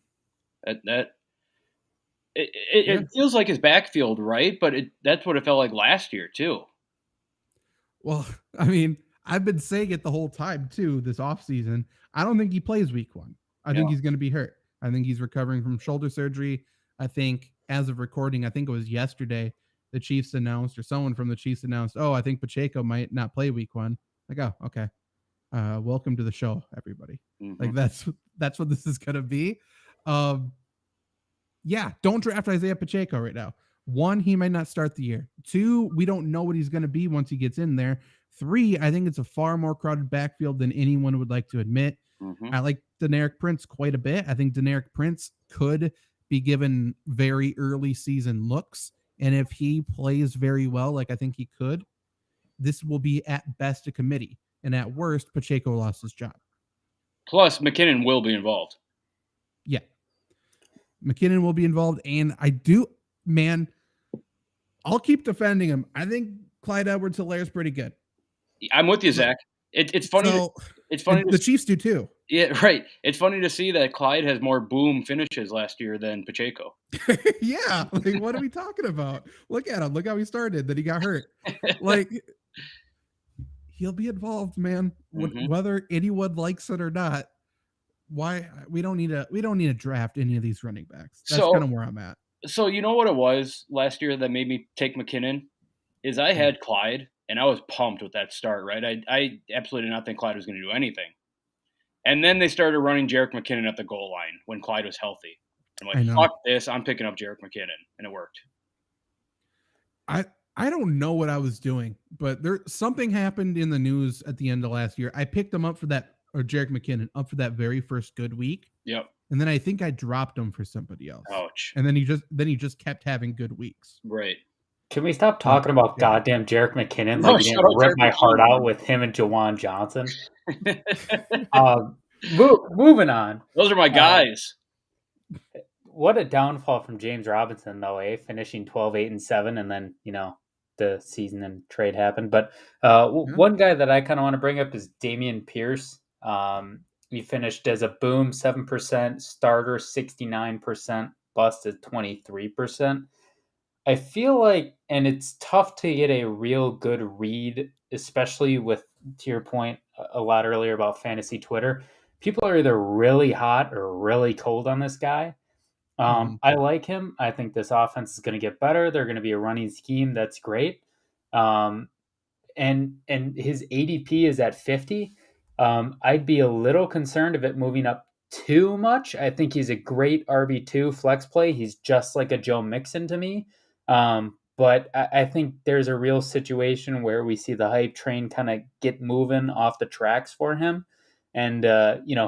C: It feels like his backfield, right? But that's what it felt like last year too.
B: Well, I mean, I've been saying it the whole time too this offseason. I don't think he plays week 1. I think he's going to be hurt. I think he's recovering from shoulder surgery. I think as of recording, I think it was yesterday, the Chiefs announced, or someone from the Chiefs announced, I think Pacheco might not play week 1. Like, oh, okay. Welcome to the show, everybody. Mm-hmm. Like that's what this is going to be. Yeah, don't draft Isaiah Pacheco right now. 1, he might not start the year. 2, we don't know what he's going to be once he gets in there. 3, I think it's a far more crowded backfield than anyone would like to admit. Mm-hmm. I like Deneric Prince quite a bit. I think Deneric Prince could be given very early season looks. And if he plays very well, like I think he could, this will be at best a committee. And at worst, Pacheco lost his job.
C: Plus, McKinnon will be involved.
B: Yeah. McKinnon will be involved. And I'll keep defending him. I think Clyde Edwards-Helaire is pretty good.
C: I'm with you, Zach. It's funny. It's funny.
B: The Chiefs do too.
C: Yeah, right. It's funny to see that Clyde has more boom finishes last year than Pacheco.
B: Yeah. Like, what are we talking about? Look at him. Look how he started. That he got hurt. Like, he'll be involved, man. Mm-hmm. Whether anyone likes it or not. Why we don't need to draft any of these running backs. That's kind of where I'm at.
C: So you know what it was last year that made me take McKinnon is I had Clyde and I was pumped with that start, right? I absolutely did not think Clyde was going to do anything. And then they started running Jerick McKinnon at the goal line when Clyde was healthy. I'm like, fuck this, I'm picking up Jerick McKinnon, and it worked.
B: I don't know what I was doing, but something happened in the news at the end of last year. I picked him up for that, or Jerick McKinnon up for that very first good week.
C: Yep.
B: And then I think I dropped him for somebody else.
C: Ouch.
B: And then he just kept having good weeks.
C: Right.
D: Can we stop talking about goddamn Jerick McKinnon? Like, you didn't rip my heart out with him and Jawan Johnson. Moving on.
C: Those are my guys.
D: What a downfall from James Robinson, though, finishing 12-8-7, and then, the season and trade happened. But one guy that I kind of want to bring up is Dameon Pierce. He finished as a boom 7%, starter 69%, busted 23%. I feel like, and it's tough to get a real good read, especially with, to your point a lot earlier about fantasy Twitter. People are either really hot or really cold on this guy. I like him. I think this offense is going to get better. They're going to be a running scheme. That's great. And his ADP is at 50. I'd be a little concerned of it moving up too much. I think he's a great RB2 flex play. He's just like a Joe Mixon to me. But I think there's a real situation where we see the hype train kind of get moving off the tracks for him. And,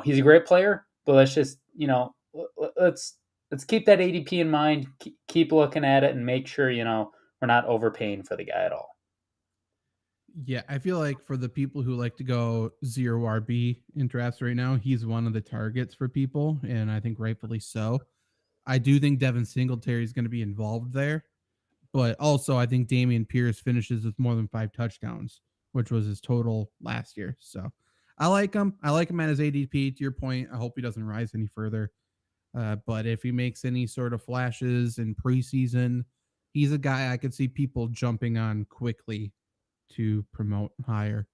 D: he's a great player, but let's just, let's keep that ADP in mind, keep looking at it and make sure, we're not overpaying for the guy at all.
B: Yeah, I feel like for the people who like to go 0 RB in drafts right now, he's one of the targets for people, and I think rightfully so. I do think Devin Singletary is going to be involved there, but also I think Damian Pierce finishes with more than 5 touchdowns, which was his total last year. So I like him. I like him at his ADP. To your point, I hope he doesn't rise any further. But if he makes any sort of flashes in preseason, he's a guy I could see people jumping on quickly to promote higher.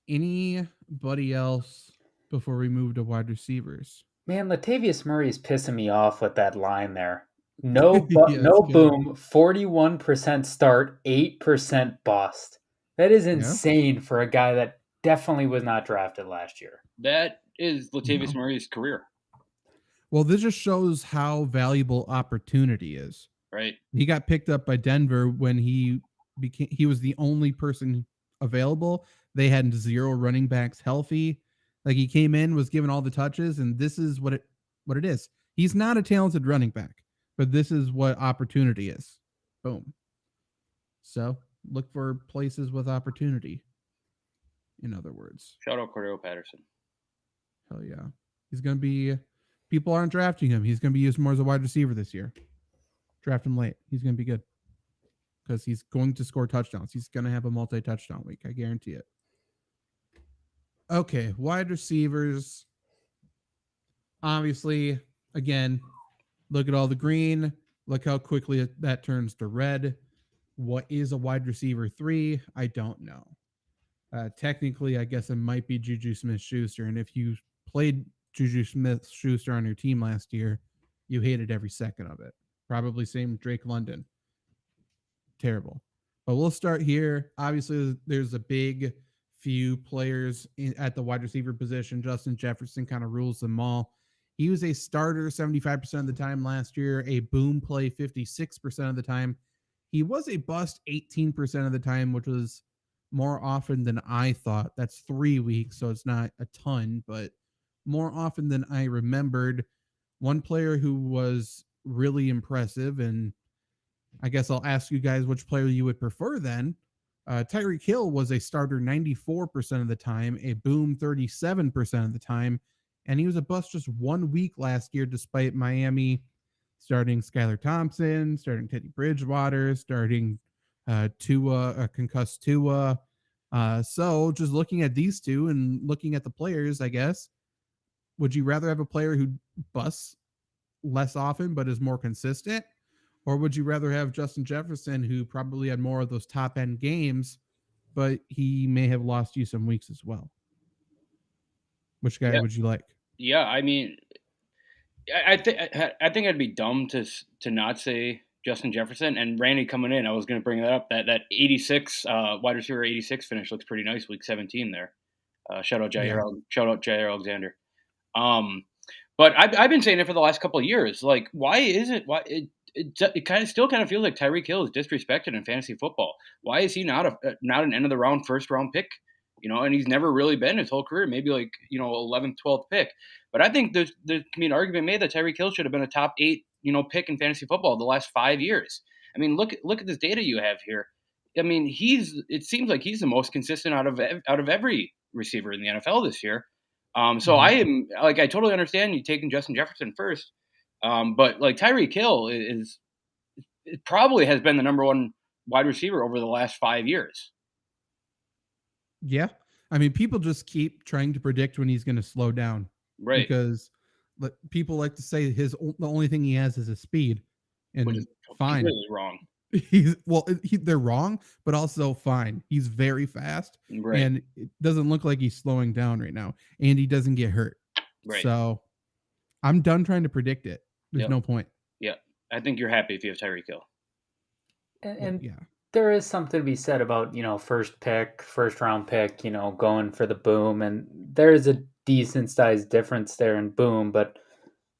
B: Anybody else before we move to wide receivers?
D: Man, Latavius Murray is pissing me off with that line there. No,
B: Yeah,
D: no
B: it's
D: boom, 41% start, 8% bust. That is
B: Yeah.
D: insane for a guy that definitely was not drafted last year.
C: That is Latavius
B: No.
C: Murray's career,
B: Well, this just shows how valuable opportunity is.
C: right?
B: He got picked up by Denver when he was the only person available. They had 0 running backs healthy. Like he came in, was given all the touches, and this is what it is. He's not a talented running back, but this is what opportunity is. Boom. So look for places with opportunity. In other words,
C: Shout out Cordero Patterson.
B: hell yeah, he's gonna be. People aren't drafting him. He's gonna be used more as a wide receiver this year. Draft him late. He's gonna be good because he's going to score touchdowns. He's gonna have a multi-touchdown week. I guarantee it. Okay, wide receivers. Obviously, again, look at all the green. Look how quickly that turns to red. What is a wide receiver 3? I don't know. Technically, I guess it might be Juju Smith-Schuster. And if you played Juju Smith-Schuster on your team last year, you hated every second of it. Probably same Drake London. Terrible. But we'll start here. Obviously, there's a big few players at the wide receiver position. Justin Jefferson kind of rules them all. He was a starter 75% of the time last year, a boom play 56% of the time. He was a bust 18% of the time, which was more often than I thought. That's 3 weeks, so it's not a ton, but more often than I remembered. One player who was really impressive, and I guess I'll ask you guys which player you would prefer then. Tyreek Hill was a starter 94% of the time, a boom 37% of the time, and he was a bust just 1 week last year despite Miami starting Skylar Thompson, starting Teddy Bridgewater, starting concussed Tua. So just looking at these two and looking at the players, I guess, would you rather have a player who busts less often but is more consistent? Or would you rather have Justin Jefferson, who probably had more of those top end games, but he may have lost you some weeks as well? Which guy would you like?
C: Yeah, I mean, I think I'd be dumb to not say Justin Jefferson. And Randy coming in, I was going to bring that up. That 86 wide receiver 86 finish looks pretty nice. Week 17 there. Shout out Jair Alexander. But I've been saying it for the last couple of years. Like, why is it? Why it kind of still feels like Tyreek Hill is disrespected in fantasy football. Why is he not an end of the round first round pick? And he's never really been his whole career. Maybe 11th, 12th pick. But I think there can be an argument made that Tyreek Hill should have been a top 8 pick in fantasy football the last 5 years. I mean, look at this data you have here. I mean, it seems like he's the most consistent out of every receiver in the NFL this year. So I totally understand you taking Justin Jefferson first. But Tyreek Hill it probably has been the number one wide receiver over the last 5 years.
B: Yeah. I mean, people just keep trying to predict when he's going to slow down.
C: Right.
B: Because people like to say the only thing he has is his speed. And
C: which is
B: fine.
C: Completely wrong.
B: They're wrong, but also fine. He's very fast.
C: Right.
B: And it doesn't look like he's slowing down right now. And he doesn't get hurt.
C: Right.
B: So I'm done trying to predict it. There's no point.
C: Yeah. I think you're happy if you have Tyreek Hill.
D: And
B: yeah.
D: There is something to be said about, first round pick, going for the boom. And there is a decent sized difference there in boom. But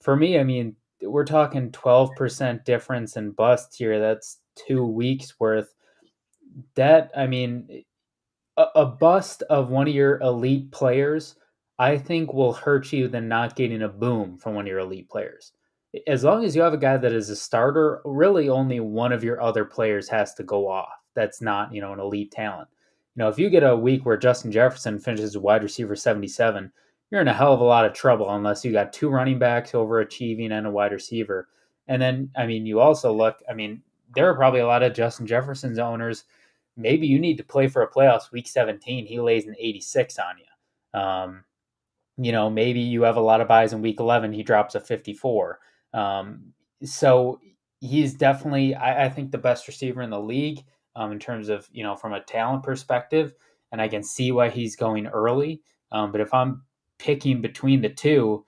D: for me, I mean, we're talking 12% difference in bust here. That's 2 weeks worth. That, I mean, a bust of one of your elite players, I think will hurt you than not getting a boom from one of your elite players. As long as you have a guy that is a starter, really only one of your other players has to go off. That's not, an elite talent. If you get a week where Justin Jefferson finishes wide receiver 77, you're in a hell of a lot of trouble unless you got 2 running backs overachieving and a wide receiver. And then, I mean, you also look, I mean, there are probably a lot of Justin Jefferson's owners. Maybe you need to play for a playoffs week 17. He lays an 86 on you. Maybe you have a lot of buys in week 11. He drops a 54. So he's definitely, I think, the best receiver in the league in terms of, from a talent perspective. And I can see why he's going early. But if I'm picking between the two,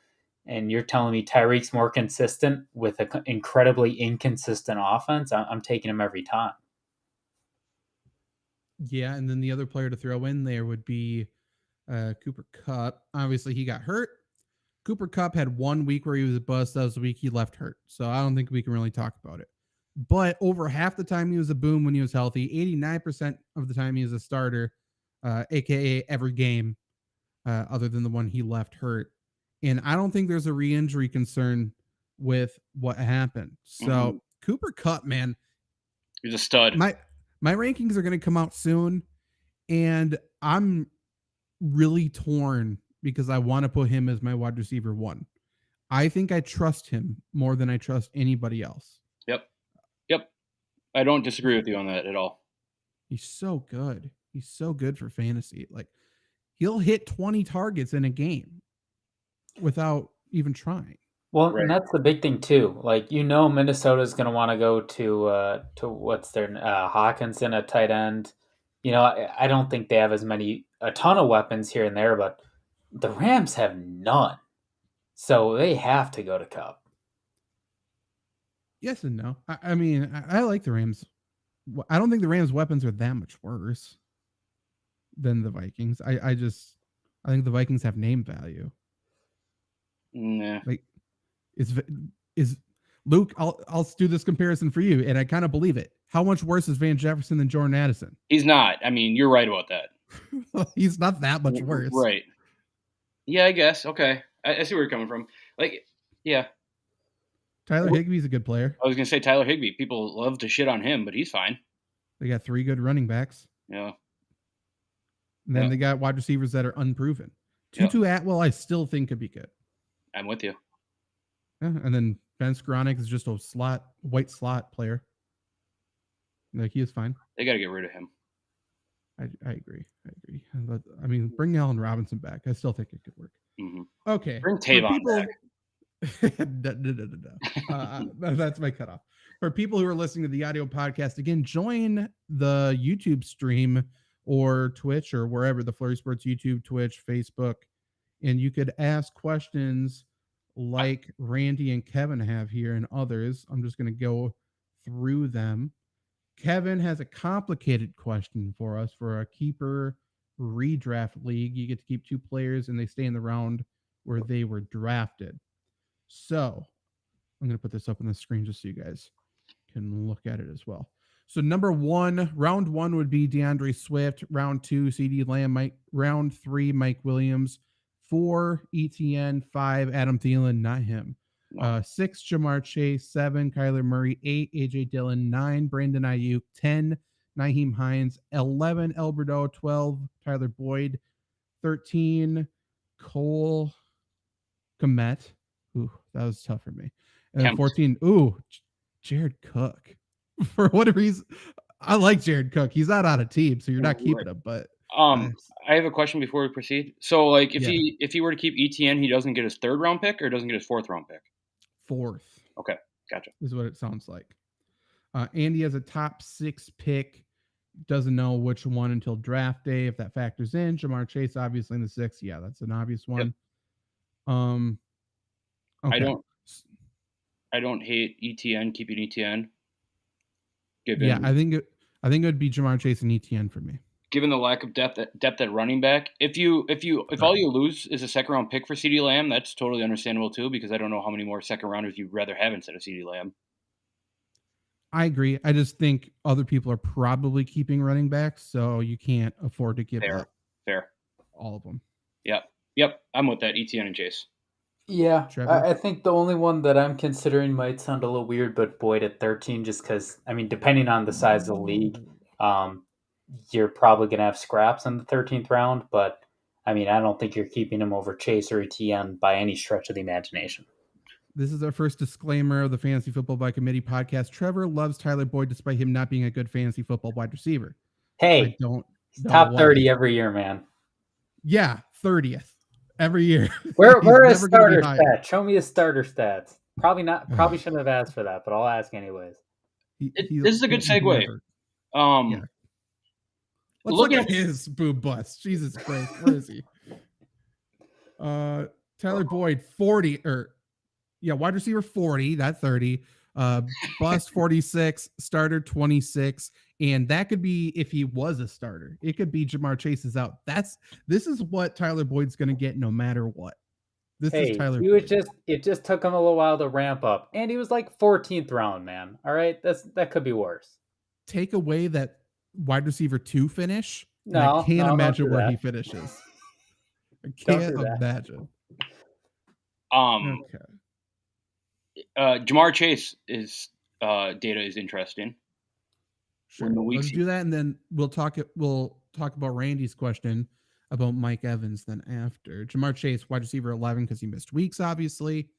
D: and you're telling me Tyreek's more consistent with an incredibly inconsistent offense, I'm taking him every time.
B: Yeah, and then the other player to throw in there would be Cooper Kupp. Obviously, he got hurt. Cooper Kupp had 1 week where he was a bust. That was the week he left hurt. So I don't think we can really talk about it. But over half the time he was a boom when he was healthy. 89% of the time he was a starter, a.k.a. every game, other than the one he left hurt. And I don't think there's a re-injury concern with what happened. So Cooper Kupp, man.
C: He's a stud.
B: My rankings are going to come out soon, and I'm really torn because I want to put him as my wide receiver 1. I think I trust him more than I trust anybody else.
C: Yep. I don't disagree with you on that at all.
B: He's so good. He's so good for fantasy. Like, he'll hit 20 targets in a game without even trying.
D: Well, right. And that's the big thing too. Like, Minnesota's going to want to go to what's their Hawkinson at tight end. I don't think they have a ton of weapons here and there, but the Rams have none, so they have to go to Kupp.
B: Yes and no. I mean, I like the Rams. I don't think the Rams' weapons are that much worse than the Vikings. I think the Vikings have name value.
C: Nah.
B: Like, is Luke? I'll do this comparison for you, and I kind of believe it. How much worse is Van Jefferson than Jordan Addison?
C: He's not. I mean, you're right about that.
B: He's not that much worse,
C: right? Yeah, I guess. Okay, I see where you're coming from. Like, yeah.
B: Tyler Higbee's a good player.
C: I was gonna say Tyler Higbee. People love to shit on him, but he's fine.
B: They got 3 good running backs.
C: Yeah.
B: And then they got wide receivers that are unproven. Tutu Atwell, I still think could be good.
C: I'm with you.
B: Yeah, and then Ben Skowronek is just a white slot player. Like, he is fine.
C: They got to get rid of him.
B: I agree. I mean, bring Allen Robinson back. I still think it could work.
C: Mm-hmm.
B: Okay.
C: Bring Tavon back.
B: No. That's my cutoff. For people who are listening to the audio podcast, again, join the YouTube stream or Twitch or wherever, the Flurry Sports YouTube, Twitch, Facebook, and you could ask questions like Randy and Kevin have here and others. I'm just going to go through them. Kevin has a complicated question for us for a keeper redraft league. You get to keep 2 players and they stay in the round where they were drafted. So I'm going to put this up on the screen just so you guys can look at it as well. So round 1 would be DeAndre Swift. Round 2, CeeDee Lamb. Round 3, Mike Williams. 4, ETN. 5, Adam Thielen, not him. 6, Jamar Chase. 7, Kyler Murray. 8, AJ Dillon. 9, Brandon Ayuk. 10, Nyheim Hines. 11, Alberto. 12, Tyler Boyd. 13, Cole Kmet. Ooh, that was tough for me. And then 14, Jared Cook. For whatever reason, I like Jared Cook. He's not on a team, so you're not keeping him. But
C: I have a question before we proceed. So, like, if he were to keep ETN, he doesn't get his 3rd round pick, or doesn't get his 4th round pick?
B: 4th.
C: Okay, gotcha.
B: Is what it sounds like. Andy has a top 6 pick. Doesn't know which one until draft day, if that factors in. Jamar Chase, obviously in the 6th. Yeah, that's an obvious one. Yep. Okay.
C: I don't hate ETN. Keeping ETN.
B: I think it would be Jamar Chase and ETN for me.
C: given the lack of depth at running back. If all you lose is a second round pick for CeeDee Lamb, that's totally understandable too, because I don't know how many more second rounders you'd rather have instead of CeeDee Lamb.
B: I agree. I just think other people are probably keeping running backs, so you can't afford to give up all of them.
C: Yep. I'm with that. ETN and Chase.
D: Yeah, I think the only one that I'm considering might sound a little weird, but Boyd at 13, just because, I mean, depending on the size of the league, you're probably going to have scraps in the 13th round, but I mean, I don't think you're keeping him over Chase or ETN by any stretch of the imagination.
B: This is our first disclaimer of the Fantasy Football by Committee podcast. Trevor loves Tyler Boyd despite him not being a good fantasy football wide receiver.
D: Hey,
B: I don't
D: top 30 every year, man.
B: Yeah, 30th every year.
D: Where is starter stats? Show me his starter stats. Probably shouldn't have asked for that, but I'll ask anyways.
C: This is a good segue.
B: Yeah. Let's look at his boob bust. Jesus Christ, where is he? Tyler Boyd, 40 wide receiver 40, that 30. Bust 46, starter 26, and that could be if he was a starter. It could be Jamar Chase is out. This is what Tyler Boyd's going to get no matter what. This is Tyler Boyd.
D: It just took him a little while to ramp up, and he was like 14th round, man. All right, that could be worse.
B: Take away that wide receiver 2 finish.
D: No,
B: I can't imagine where he finishes. I can't imagine.
C: Okay. Jamar Chase data is interesting.
B: Sure. Let's do that, and then we'll talk about Randy's question about Mike Evans then after. Jamar Chase, wide receiver 11, because he missed weeks, obviously.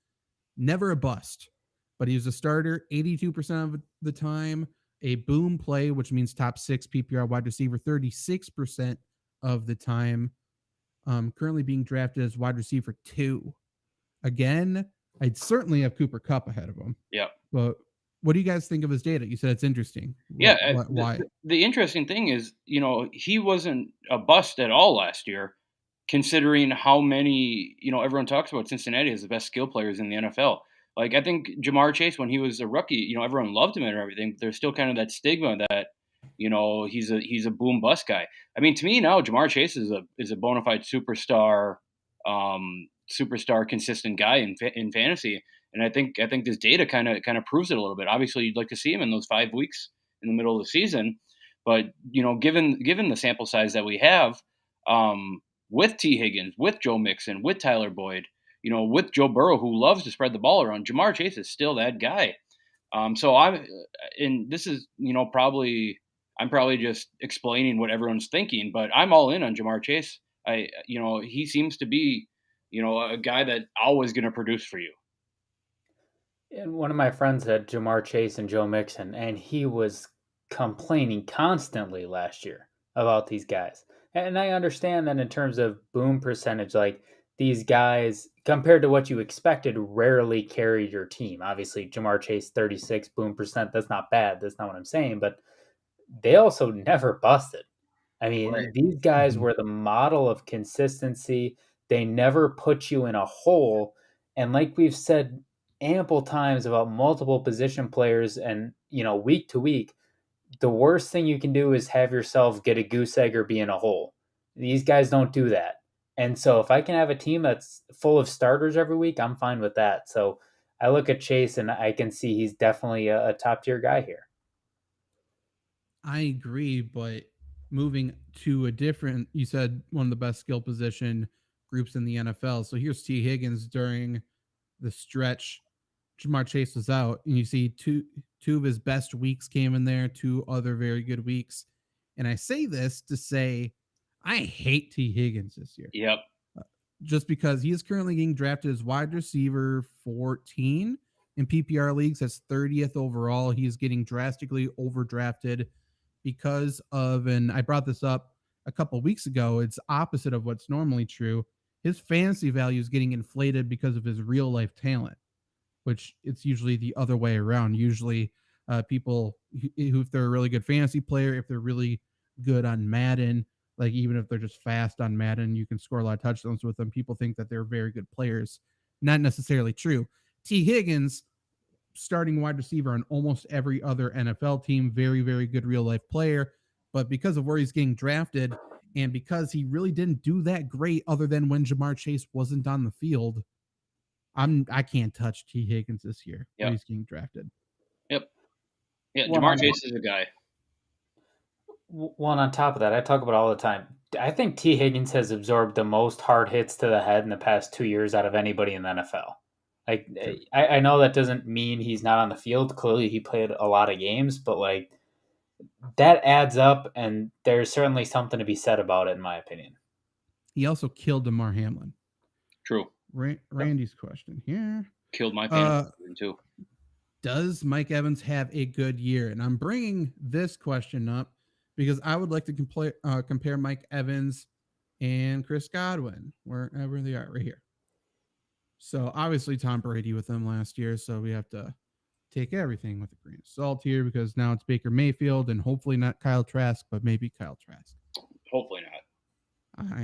B: Never a bust, but he was a starter 82% of the time. A boom play, which means top 6 PPR wide receiver 36% of the time. Currently being drafted as wide receiver 2. Again, I'd certainly have Cooper Kupp ahead of him.
C: Yeah.
B: But what do you guys think of his data? You said it's interesting.
C: Yeah.
B: Why?
C: The interesting thing is, he wasn't a bust at all last year, considering how many, everyone talks about Cincinnati as the best skill players in the NFL. Like, I think Jamar Chase, when he was a rookie, everyone loved him and everything. But there's still kind of that stigma that, he's a boom bust guy. I mean, to me now, Jamar Chase is a bona fide superstar consistent guy in fantasy. And I think this data kind of proves it a little bit. Obviously, you'd like to see him in those 5 weeks in the middle of the season, but given the sample size that we have, with T. Higgins, with Joe Mixon, with Tyler Boyd, with Joe Burrow, who loves to spread the ball around, Jamar Chase is still that guy. This is I'm probably just explaining what everyone's thinking, but I'm all in on Jamar Chase. He seems to be a guy that's always going to produce for you.
D: And one of my friends had Jamar Chase and Joe Mixon, and he was complaining constantly last year about these guys. And I understand that in terms of boom percentage, like these guys, compared to what you expected, rarely carried your team. Obviously, Jamar Chase, 36 boom percent, that's not bad. That's not what I'm saying. But they also never busted. I mean, These guys were the model of consistency. They never put you in a hole. And like we've said ample times about multiple position players and, week to week, the worst thing you can do is have yourself get a goose egg or be in a hole. These guys don't do that. And so if I can have a team that's full of starters every week, I'm fine with that. So I look at Chase and I can see he's definitely a top tier guy here.
B: I agree, but moving to a different, you said one of the best skill position groups in the NFL. So here's T. Higgins during the stretch. Jamar Chase was out, and you see two of his best weeks came in there, 2 other very good weeks. And I say this to say I hate T. Higgins this year.
C: Yep.
B: Just because he is currently getting drafted as wide receiver 14 in PPR leagues. That's 30th overall. He is getting drastically overdrafted because of, and I brought this up a couple of weeks ago, it's opposite of what's normally true. His fantasy value is getting inflated because of his real life talent, which it's usually the other way around. Usually people who, if they're a really good fantasy player, if they're really good on Madden, like even if they're just fast on Madden, you can score a lot of touchdowns with them. People think that they're very good players. Not necessarily true. T. Higgins, starting wide receiver on almost every other NFL team, very, very good real life player. But because of where he's getting drafted and because he really didn't do that great other than when Jamar Chase wasn't on the field, I can't touch T. Higgins this year where he's getting drafted.
C: Yep. Yeah, Jamar Chase is a guy.
D: Well, and on top of that, I talk about it all the time. I think T. Higgins has absorbed the most hard hits to the head in the past 2 years out of anybody in the NFL. Like, I know that doesn't mean he's not on the field. Clearly, he played a lot of games, but like that adds up, and there's certainly something to be said about it, in my opinion.
B: He also killed DeMar Hamlin.
C: True.
B: Randy's question here.
C: Killed my fantasy too.
B: Does Mike Evans have a good year? And I'm bringing this question up because I would like to compare Mike Evans and Chris Godwin, wherever they are, right here. So obviously Tom Brady with them last year, so we have to take everything with a grain of salt here because now it's Baker Mayfield and hopefully not Kyle Trask, but maybe Kyle Trask.
C: Hopefully not.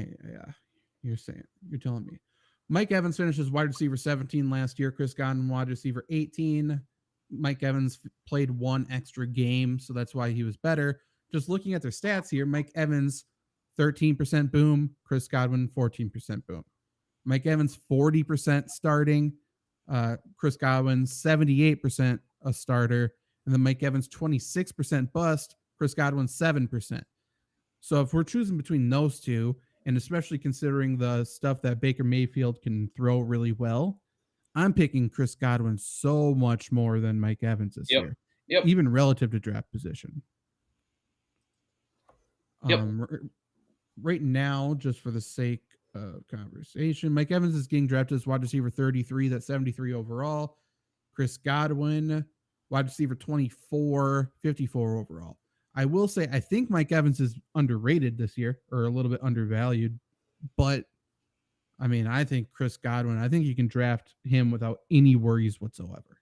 B: You're telling me. Mike Evans finishes wide receiver 17 last year. Chris Godwin wide receiver 18. Mike Evans played one extra game, so that's why he was better. Just looking at their stats here, Mike Evans 13% boom, Chris Godwin 14% boom. Mike Evans 40% starting, Chris Godwin 78% a starter, and then Mike Evans 26% bust, Chris Godwin 7%. So if we're choosing between those two, and especially considering the stuff that Baker Mayfield can throw really well, I'm picking Chris Godwin so much more than Mike Evans this year, even relative to draft position. Right now, just for the sake of conversation, Mike Evans is getting drafted as wide receiver 33, that's 73 overall. Chris Godwin, wide receiver 24, 54 overall. I will say, I think Mike Evans is underrated this year or a little bit undervalued, but I mean, I think Chris Godwin, I think you can draft him without any worries whatsoever.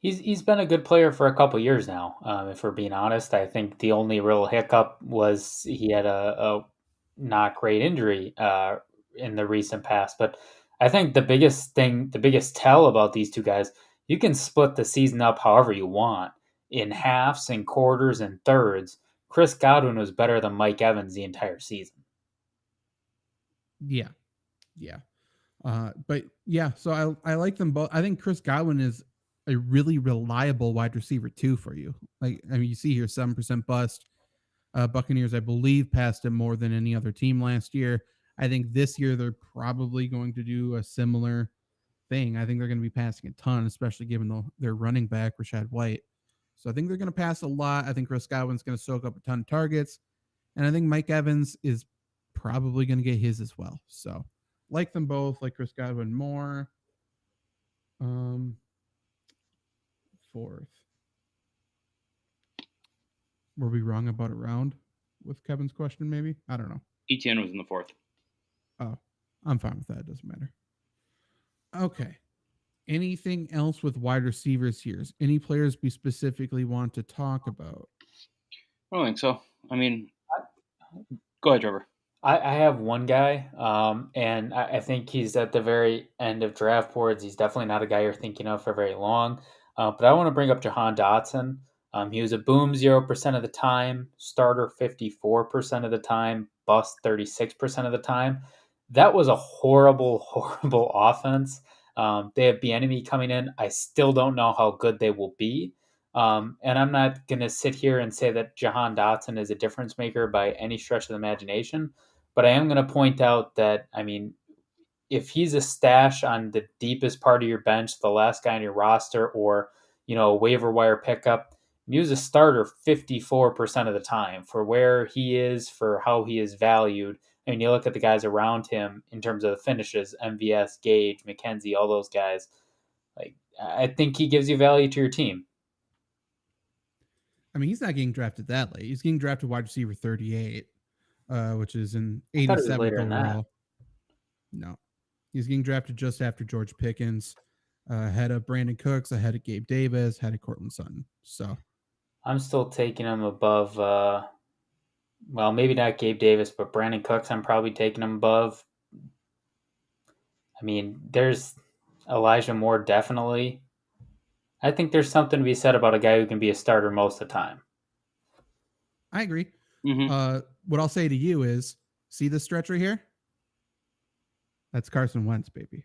D: He's been a good player for a couple years now. If we're being honest, I think the only real hiccup was he had a not great injury in the recent past. But I think the biggest tell about these two guys, you can split the season up however you want in halves and quarters and thirds. Chris Godwin was better than Mike Evans the entire season.
B: Yeah. But yeah, so I like them both. I think Chris Godwin is a really reliable wide receiver too for you. Like, I mean, you see here 7% bust. Buccaneers, I believe, passed him more than any other team last year. I think this year they're probably going to do a similar thing. I think they're going to be passing a ton, especially given their running back, Rashad White. So I think they're going to pass a lot. I think Chris Godwin's going to soak up a ton of targets. And I think Mike Evans is probably going to get his as well. So like them both, like Chris Godwin more. Fourth. Were we wrong about a round with Kevin's question, maybe? I don't know.
C: ETN was in the fourth.
B: Oh, I'm fine with that. It doesn't matter. Okay. Anything else with wide receivers here? Any players we specifically want to talk about?
C: I don't think so. I mean, go ahead, Trevor.
D: I have one guy, and I think he's at the very end of draft boards. He's definitely not a guy you're thinking of for very long. But I want to bring up Jahan Dotson. He was a boom 0% of the time, starter 54% of the time, bust 36% of the time. That was a horrible offense. They have Bieniemy coming in. I still don't know how good they will be. And I'm not going to sit here and say that Jahan Dotson is a difference maker by any stretch of the imagination. But I am going to point out that, I mean, if he's a stash on the deepest part of your bench, the last guy on your roster, or, a waiver wire pickup, he was a starter 54% of the time for where he is, for how he is valued. I mean, you look at the guys around him in terms of the finishes, MVS, Gage, McKenzie, all those guys. Like, I think he gives you value to your team.
B: I mean, he's not getting drafted that late. He's getting drafted wide receiver 38, which is in 87th overall. No, he's getting drafted just after George Pickens, ahead of Brandon Cooks, ahead of Gabe Davis, ahead of Courtland Sutton. So
D: I'm still taking him above, well, maybe not Gabe Davis, but Brandon Cooks, I'm probably taking him above. I mean, there's Elijah Moore, definitely. I think there's something to be said about a guy who can be a starter most of the time.
B: I agree.
C: Mm-hmm.
B: What I'll say to you is, see this stretch right here? That's Carson Wentz, baby.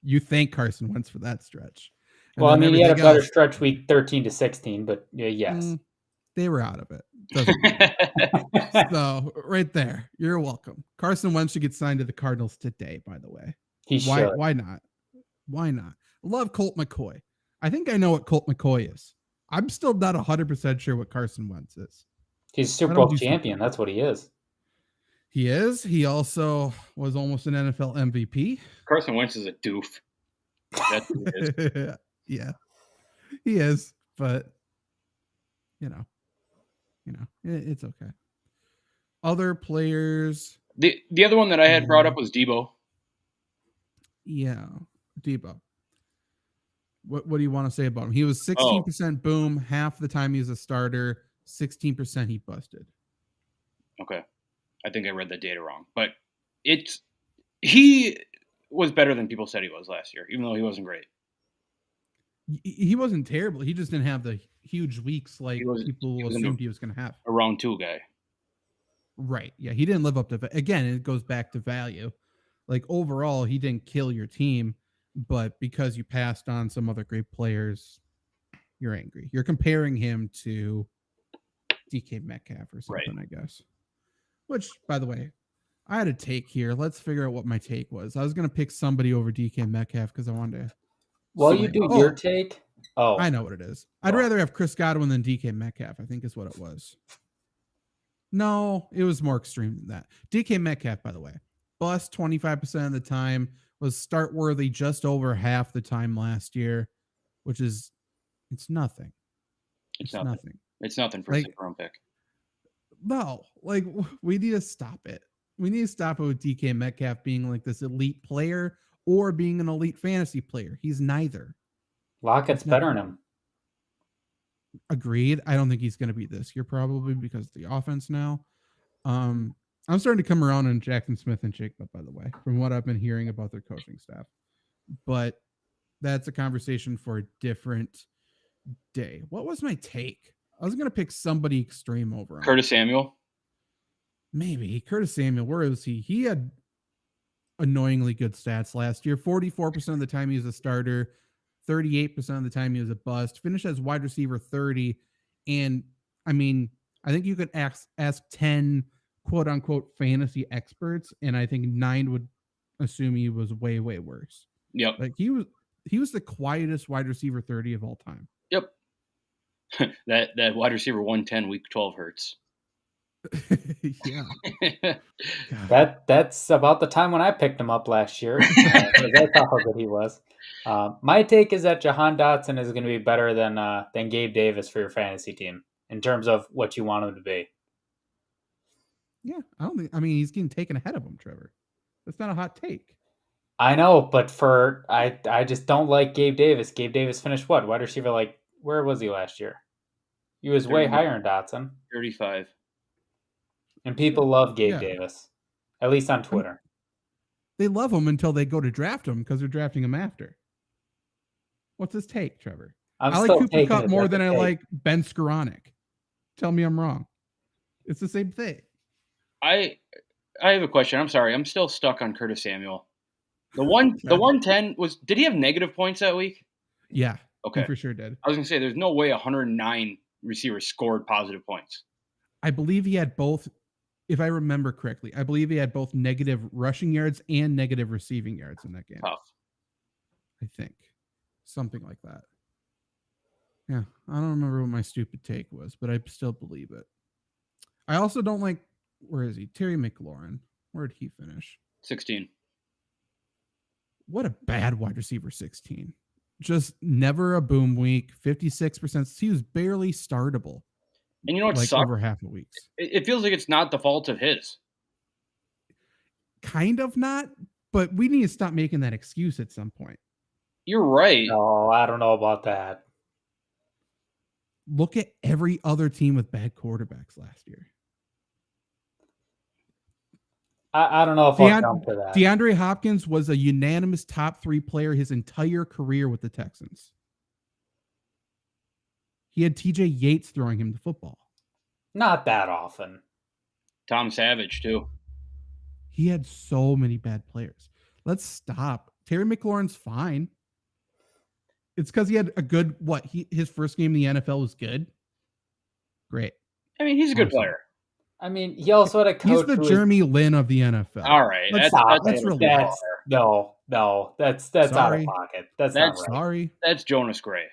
B: You thank Carson Wentz for that stretch. And
D: Well, I mean, he had a better
B: else,
D: stretch week 13 to 16, but yes.
B: They were out of it. Doesn't matter. So, right there. You're welcome. Carson Wentz should get signed to the Cardinals today, by the way. Why not? Why not? Love Colt McCoy. I think I know what Colt McCoy is. I'm still not 100% sure what Carson Wentz is.
D: He's Super Bowl champion. That's what he is.
B: He is. He also was almost an NFL MVP.
C: Carson Wentz is a doof. That's who he is.
B: Yeah, he is. But it's okay. Other players.
C: The other one that I had brought up was Debo.
B: Yeah, Debo. What do you want to say about him? He was 16% boom. Half the time he was a starter. 16% he busted.
C: Okay. I think I read the data wrong. But he was better than people said he was last year, even though he wasn't great.
B: He wasn't terrible. He just didn't have the huge weeks like people assumed he was going to have.
C: A round 2 guy.
B: Right. Yeah, he didn't live up to – again, it goes back to value. Like, overall, he didn't kill your team, but because you passed on some other great players, you're angry. You're comparing him to DK Metcalf or something, right. I guess. Which, by the way, I had a take here. Let's figure out what my take was. I was going to pick somebody over DK Metcalf because I wanted to –
D: Well, you do your take. Oh,
B: I know what it is. I'd rather have Chris Godwin than DK Metcalf, I think is what it was. No, it was more extreme than that. DK Metcalf, by the way, bust 25% of the time, was start worthy just over half the time last year, which is, it's nothing.
C: It's nothing. It's nothing for a second-round pick.
B: No, like, we need to stop it. We need to stop it with DK Metcalf being like this elite player or being an elite fantasy player. He's neither.
D: Lockett's better than him.
B: Agreed. I don't think he's going to be this year probably because of the offense now. I'm starting to come around on Jackson Smith and Jacobs, by the way, from what I've been hearing about their coaching staff. But that's a conversation for a different day. What was my take? I was going to pick somebody extreme over him.
C: Curtis Samuel?
B: Maybe. Curtis Samuel, where is he? He had annoyingly good stats last year. 44% of the time he was a starter. 38% of the time he was a bust. Finished as wide receiver 30. And, I mean, I think you could ask 10 quote-unquote fantasy experts, and I think 9 would assume he was way, way worse.
C: Yep.
B: Like, he was the quietest wide receiver 30 of all time.
C: Yep. that wide receiver 110 week 12 hurts.
B: Yeah.
D: That's about the time when I picked him up last year. That's how good he was. My take is that Jahan Dotson is going to be better than Gabe Davis for your fantasy team in terms of what you want him to be.
B: Yeah, I mean, he's getting taken ahead of him, Trevor. That's not a hot take.
D: I know, but I just don't like Gabe Davis. Gabe Davis finished what? Wide receiver, like, where was he last year? He was way higher than Dotson.
C: 35.
D: And people love Gabe Davis, at least on Twitter.
B: They love him until they go to draft him because they're drafting him after. What's his take, Trevor? I like Cooper Kupp more than I like Ben Skoranek. Tell me I'm wrong. It's the same thing.
C: I have a question. I'm sorry. I'm still stuck on Curtis Samuel. The 110 did he have negative points that week?
B: Yeah.
C: Okay.
B: He for sure did.
C: I was going to say there's no way 109 receivers scored positive points.
B: I believe he had both. If I remember correctly, I believe he had both negative rushing yards and negative receiving yards in that game.
C: Tough.
B: I think. Something like that. Yeah. I don't remember what my stupid take was, but I still believe it. I also don't like, where is he? Terry McLaurin. Where did he finish?
C: 16.
B: What a bad wide receiver 16. Just never a boom week. 56%. He was barely startable.
C: And you know what
B: like
C: sucks?
B: Over half a week.
C: It feels like it's not the fault of his.
B: Kind of not, but we need to stop making that excuse at some point.
C: You're right.
D: No, I don't know about that.
B: Look at every other team with bad quarterbacks last year.
D: I don't know if I'll come to that.
B: DeAndre Hopkins was a unanimous top 3 player his entire career with the Texans. He had TJ Yates throwing him the football.
D: Not that often.
C: Tom Savage too.
B: He had so many bad players. Let's stop. Terry McLaurin's fine. It's because he had a good his first game in the NFL was good. Great.
C: I mean, he's a good player.
D: I mean, he also had a coach.
B: He's the Jeremy Lin of the NFL.
C: All right,
B: Let's
D: relax. No, that's out of pocket. That's not right.
B: Sorry.
C: That's Jonas Gray.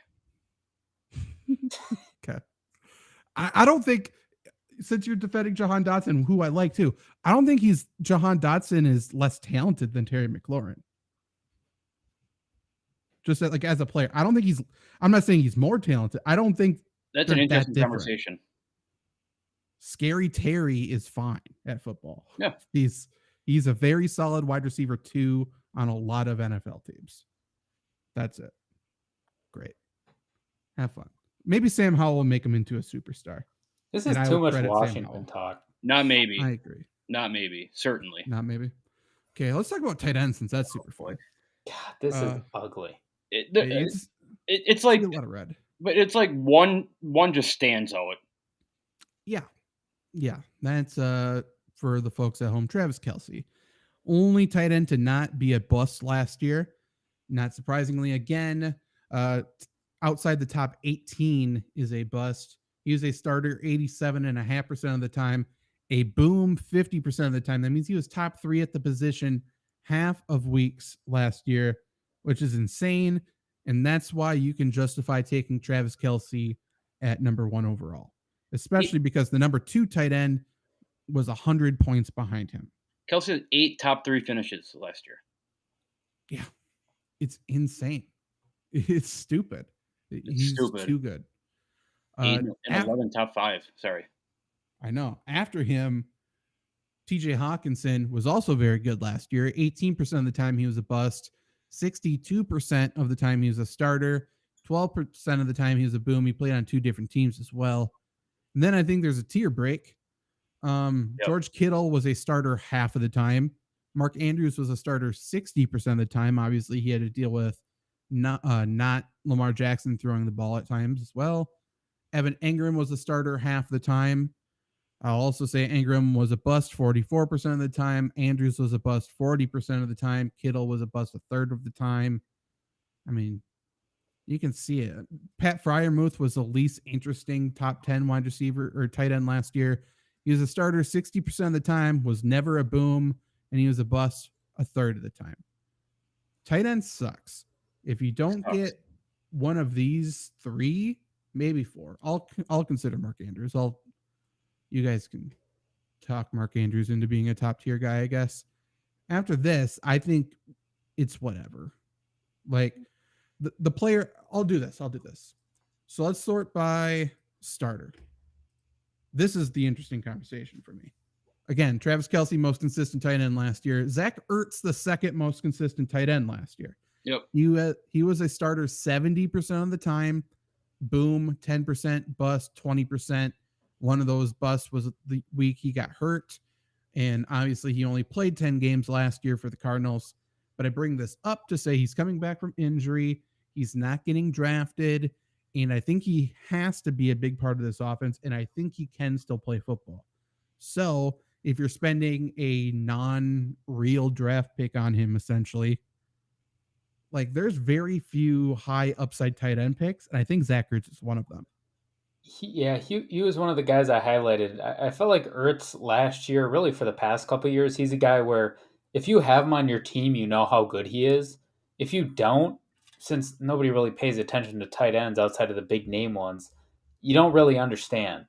B: Okay. I don't think, since you're defending Jahan Dotson, who I like too, I don't think Jahan Dotson is less talented than Terry McLaurin. Just like as a player, I don't think I'm not saying he's more talented. I don't think
C: that's an interesting conversation.
B: Scary Terry is fine at football.
C: Yeah.
B: He's a very solid wide receiver 2 on a lot of NFL teams. That's it. Great. Have fun. Maybe Sam Howell will make him into a superstar.
D: This is too much Washington talk.
C: Not maybe.
B: I agree.
C: Not maybe. Certainly.
B: Not maybe. Okay, let's talk about tight ends since that's super fun.
D: God, this is ugly.
C: It's like
B: a lot of red.
C: But it's like one just stands out.
B: Yeah. That's for the folks at home. Travis Kelce, only tight end to not be a bust last year. Not surprisingly, again, outside the top 18 is a bust. He was a starter 87.5% of the time, a boom 50% of the time. That means he was top 3 at the position half of weeks last year, which is insane. And that's why you can justify taking Travis Kelce at number 1 overall, especially because the number 2 tight end was 100 points behind him.
C: Kelce had 8 top 3 finishes last year.
B: Yeah, it's insane. It's stupid. He's stupid. Too good.
C: 8 and 11 top 5. Sorry.
B: I know. After him, TJ Hawkinson was also very good last year. 18% of the time he was a bust. 62% of the time he was a starter. 12% of the time he was a boom. He played on 2 different teams as well. And then I think there's a tier break. George Kittle was a starter half of the time. Mark Andrews was a starter 60% of the time. Obviously, he had to deal with not Lamar Jackson throwing the ball at times as well. Evan Engram was a starter half the time. I'll also say Engram was a bust 44% of the time. Andrews was a bust 40% of the time. Kittle was a bust a third of the time. I mean, you can see it. Pat Freiermuth was the least interesting top 10 wide receiver or tight end last year. He was a starter 60% of the time, was never a boom, and he was a bust a third of the time. Tight end sucks. If you don't get one of these 3, maybe 4, I'll consider Mark Andrews. You guys can talk Mark Andrews into being a top tier guy, I guess. After this, I think it's whatever. Like the player, I'll do this. So let's sort by starter. This is the interesting conversation for me. Again, Travis Kelce, most consistent tight end last year. Zach Ertz, the second most consistent tight end last year.
C: Yep.
B: He was a starter 70% of the time. Boom, 10%, bust, 20%. One of those busts was the week he got hurt. And obviously he only played 10 games last year for the Cardinals. But I bring this up to say he's coming back from injury. He's not getting drafted. And I think he has to be a big part of this offense. And I think he can still play football. So if you're spending a non-real draft pick on him, essentially, like there's very few high upside tight end picks. And I think Zach Ertz is one of them.
D: He was one of the guys I highlighted. I felt like Ertz last year, really for the past couple of years, he's a guy where if you have him on your team, you know how good he is. If you don't, since nobody really pays attention to tight ends outside of the big name ones, you don't really understand.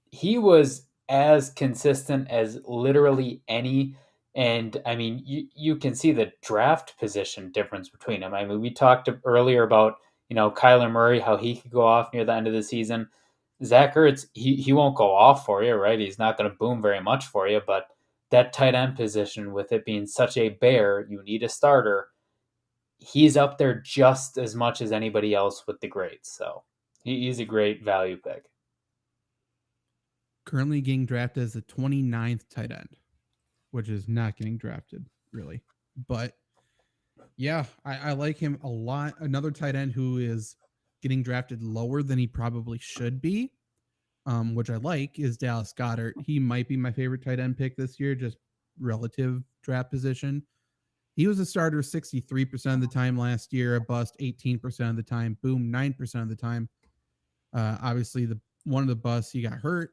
D: He was as consistent as literally any. And I mean, you can see the draft position difference between them. I mean, we talked earlier about, Kyler Murray, how he could go off near the end of the season. Zach Ertz, he won't go off for you, right? He's not going to boom very much for you, but that tight end position, with it being such a bear, you need a starter. He's up there just as much as anybody else with the greats. So he's a great value pick.
B: Currently getting drafted as the 29th tight end, which is not getting drafted, really. But yeah, I like him a lot. Another tight end who is getting drafted lower than he probably should be. which I like, is Dallas Goedert. He might be my favorite tight end pick this year, just relative draft position. He was a starter 63% of the time last year, a bust 18% of the time, boom 9% of the time. Obviously, one of the busts, he got hurt.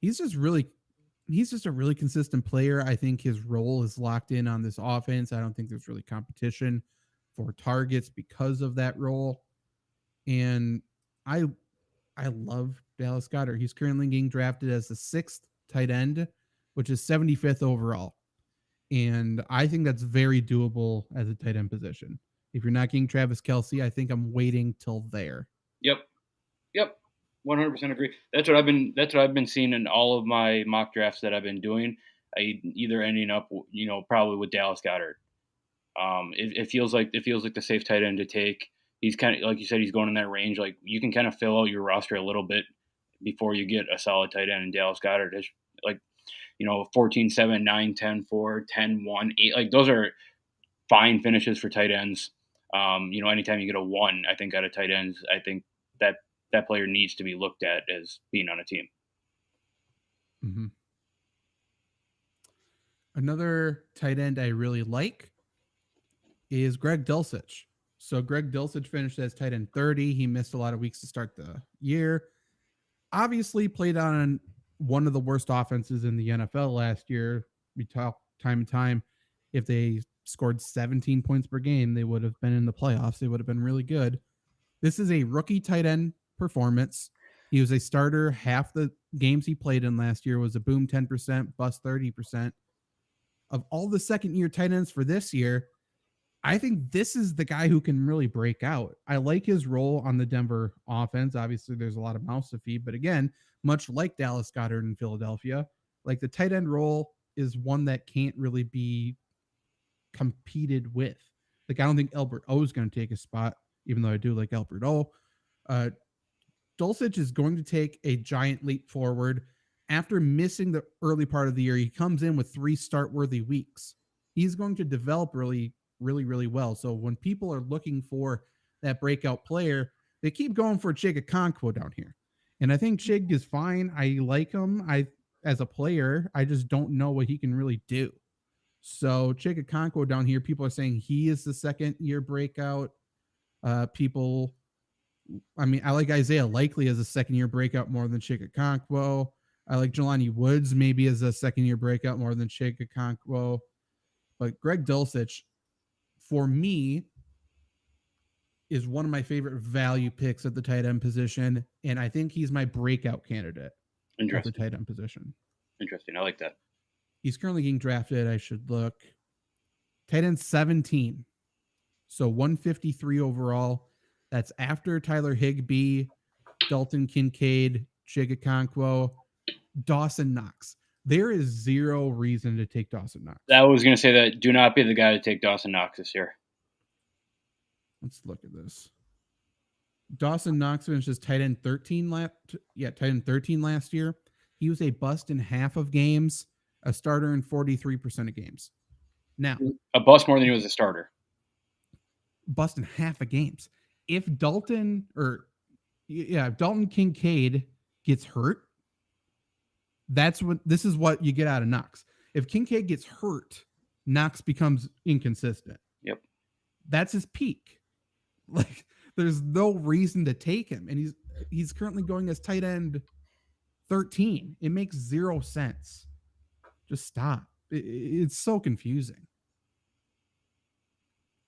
B: He's just a really consistent player. I think his role is locked in on this offense. I don't think there's really competition for targets because of that role. And I love Dallas Goedert. He's currently getting drafted as the 6th tight end, which is 75th overall. And I think that's very doable as a tight end position. If you're not getting Travis Kelce, I think I'm waiting till there.
C: Yep. 100% agree. That's what I've been seeing in all of my mock drafts that I've been doing. Either ending up, probably with Dallas Goedert. It feels like the safe tight end to take. He's kind of, like you said, he's going in that range. Like, you can kind of fill out your roster a little bit before you get a solid tight end. And Dallas Goedert is like, 14, 7, 9, 10, 4, 10, 1, 8. Like, those are fine finishes for tight ends. Anytime you get a 1, I think, out of tight ends, I think that player needs to be looked at as being on a team.
B: Mm-hmm. Another tight end I really like is Greg Dulcich. So Greg Dulcich finished as tight end 30. He missed a lot of weeks to start the year. Obviously played on one of the worst offenses in the NFL last year. We talk time and time. If they scored 17 points per game, they would have been in the playoffs. They would have been really good. This is a rookie tight end performance. He was a starter. Half the games he played in last year was a boom 10%, bust 30%. Of all the second-year tight ends for this year, I think this is the guy who can really break out. I like his role on the Denver offense. Obviously, there's a lot of mouths to feed, but again, much like Dallas Goedert in Philadelphia, like the tight end role is one that can't really be competed with. Like, I don't think Albert O is going to take a spot, even though I do like Albert O. Dulcich is going to take a giant leap forward. After missing the early part of the year, he comes in with 3 start-worthy weeks. He's going to develop really, really, really well. So when people are looking for that breakout player, they keep going for Chig Okonkwo down here. And I think Chig is fine. I like him as a player. I just don't know what he can really do. So Chig Okonkwo down here, people are saying he is the second-year breakout. I like Isaiah Likely as a second-year breakout more than Chig Okonkwo. I like Jelani Woods maybe as a second-year breakout more than Chig Okonkwo. But Greg Dulcich, for me, is one of my favorite value picks at the tight end position, and I think he's my breakout candidate at the tight end position.
C: Interesting. I like that.
B: He's currently getting drafted. I should look. Tight end 17. So 153 overall. That's after Tyler Higbee, Dalton Kincaid, Chig Okonkwo, Dawson Knox. There is zero reason to take Dawson Knox.
C: I was going to say that. Do not be the guy to take Dawson Knox this year.
B: Let's look at this. Dawson Knox finishes tight end 13 last year. He was a bust in half of games, a starter in 43% of games. Now,
C: a bust more than he was a starter.
B: Bust in half of games. If Dalton Kincaid gets hurt, this is what you get out of Knox. If Kincaid gets hurt, Knox becomes inconsistent.
C: Yep.
B: That's his peak. Like, there's no reason to take him. And he's currently going as tight end 13. It makes 0 sense. Just stop. It's so confusing.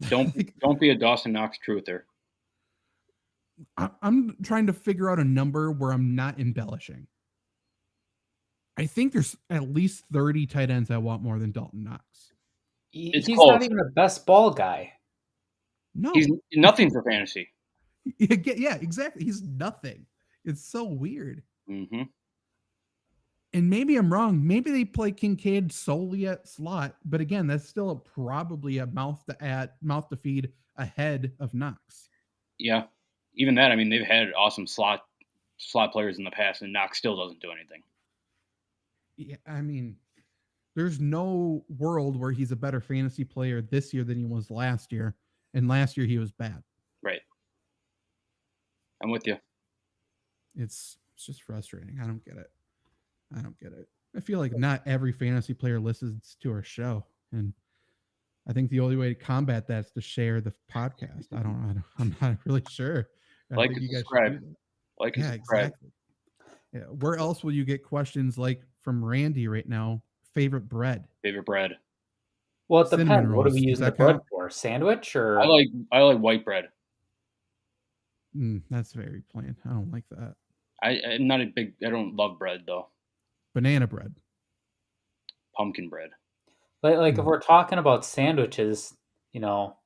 C: Don't be a Dawson Knox truther.
B: I'm trying to figure out a number where I'm not embellishing. I think there's at least 30 tight ends I want more than Dalton Knox.
D: He's not even a best ball guy.
B: No.
C: He's nothing for fantasy.
B: Yeah, exactly. He's nothing. It's so weird.
C: Mm-hmm.
B: And maybe I'm wrong. Maybe they play Kincaid solely at slot, but again, that's still probably a mouth to feed ahead of Knox.
C: Yeah, even that. I mean, they've had awesome slot players in the past, and Knox still doesn't do anything.
B: Yeah, I mean, there's no world where he's a better fantasy player this year than he was last year, and last year he was bad.
C: Right. I'm with you.
B: It's It's just frustrating. I don't get it. I feel like not every fantasy player listens to our show, and I think the only way to combat that is to share the podcast. I'm not really sure. I
C: Like
B: think
C: and
B: you guys should
C: subscribe.
B: do that.
C: Like and
B: Yeah,
C: subscribe.
B: exactly. Yeah. Where else will you get questions like from Randy right now? Favorite bread?
C: Favorite bread.
D: Well, it
B: Cinnamon
D: depends. What are
B: rolls.
D: we
B: Does
D: using the
B: that
D: bread
B: count?
D: for? Sandwich
C: I
D: or?
C: like white bread.
B: That's very plain. I don't like that.
C: I'm not a big. I don't love bread though.
B: Banana bread.
C: Pumpkin bread.
D: Like if we're talking about sandwiches, you know,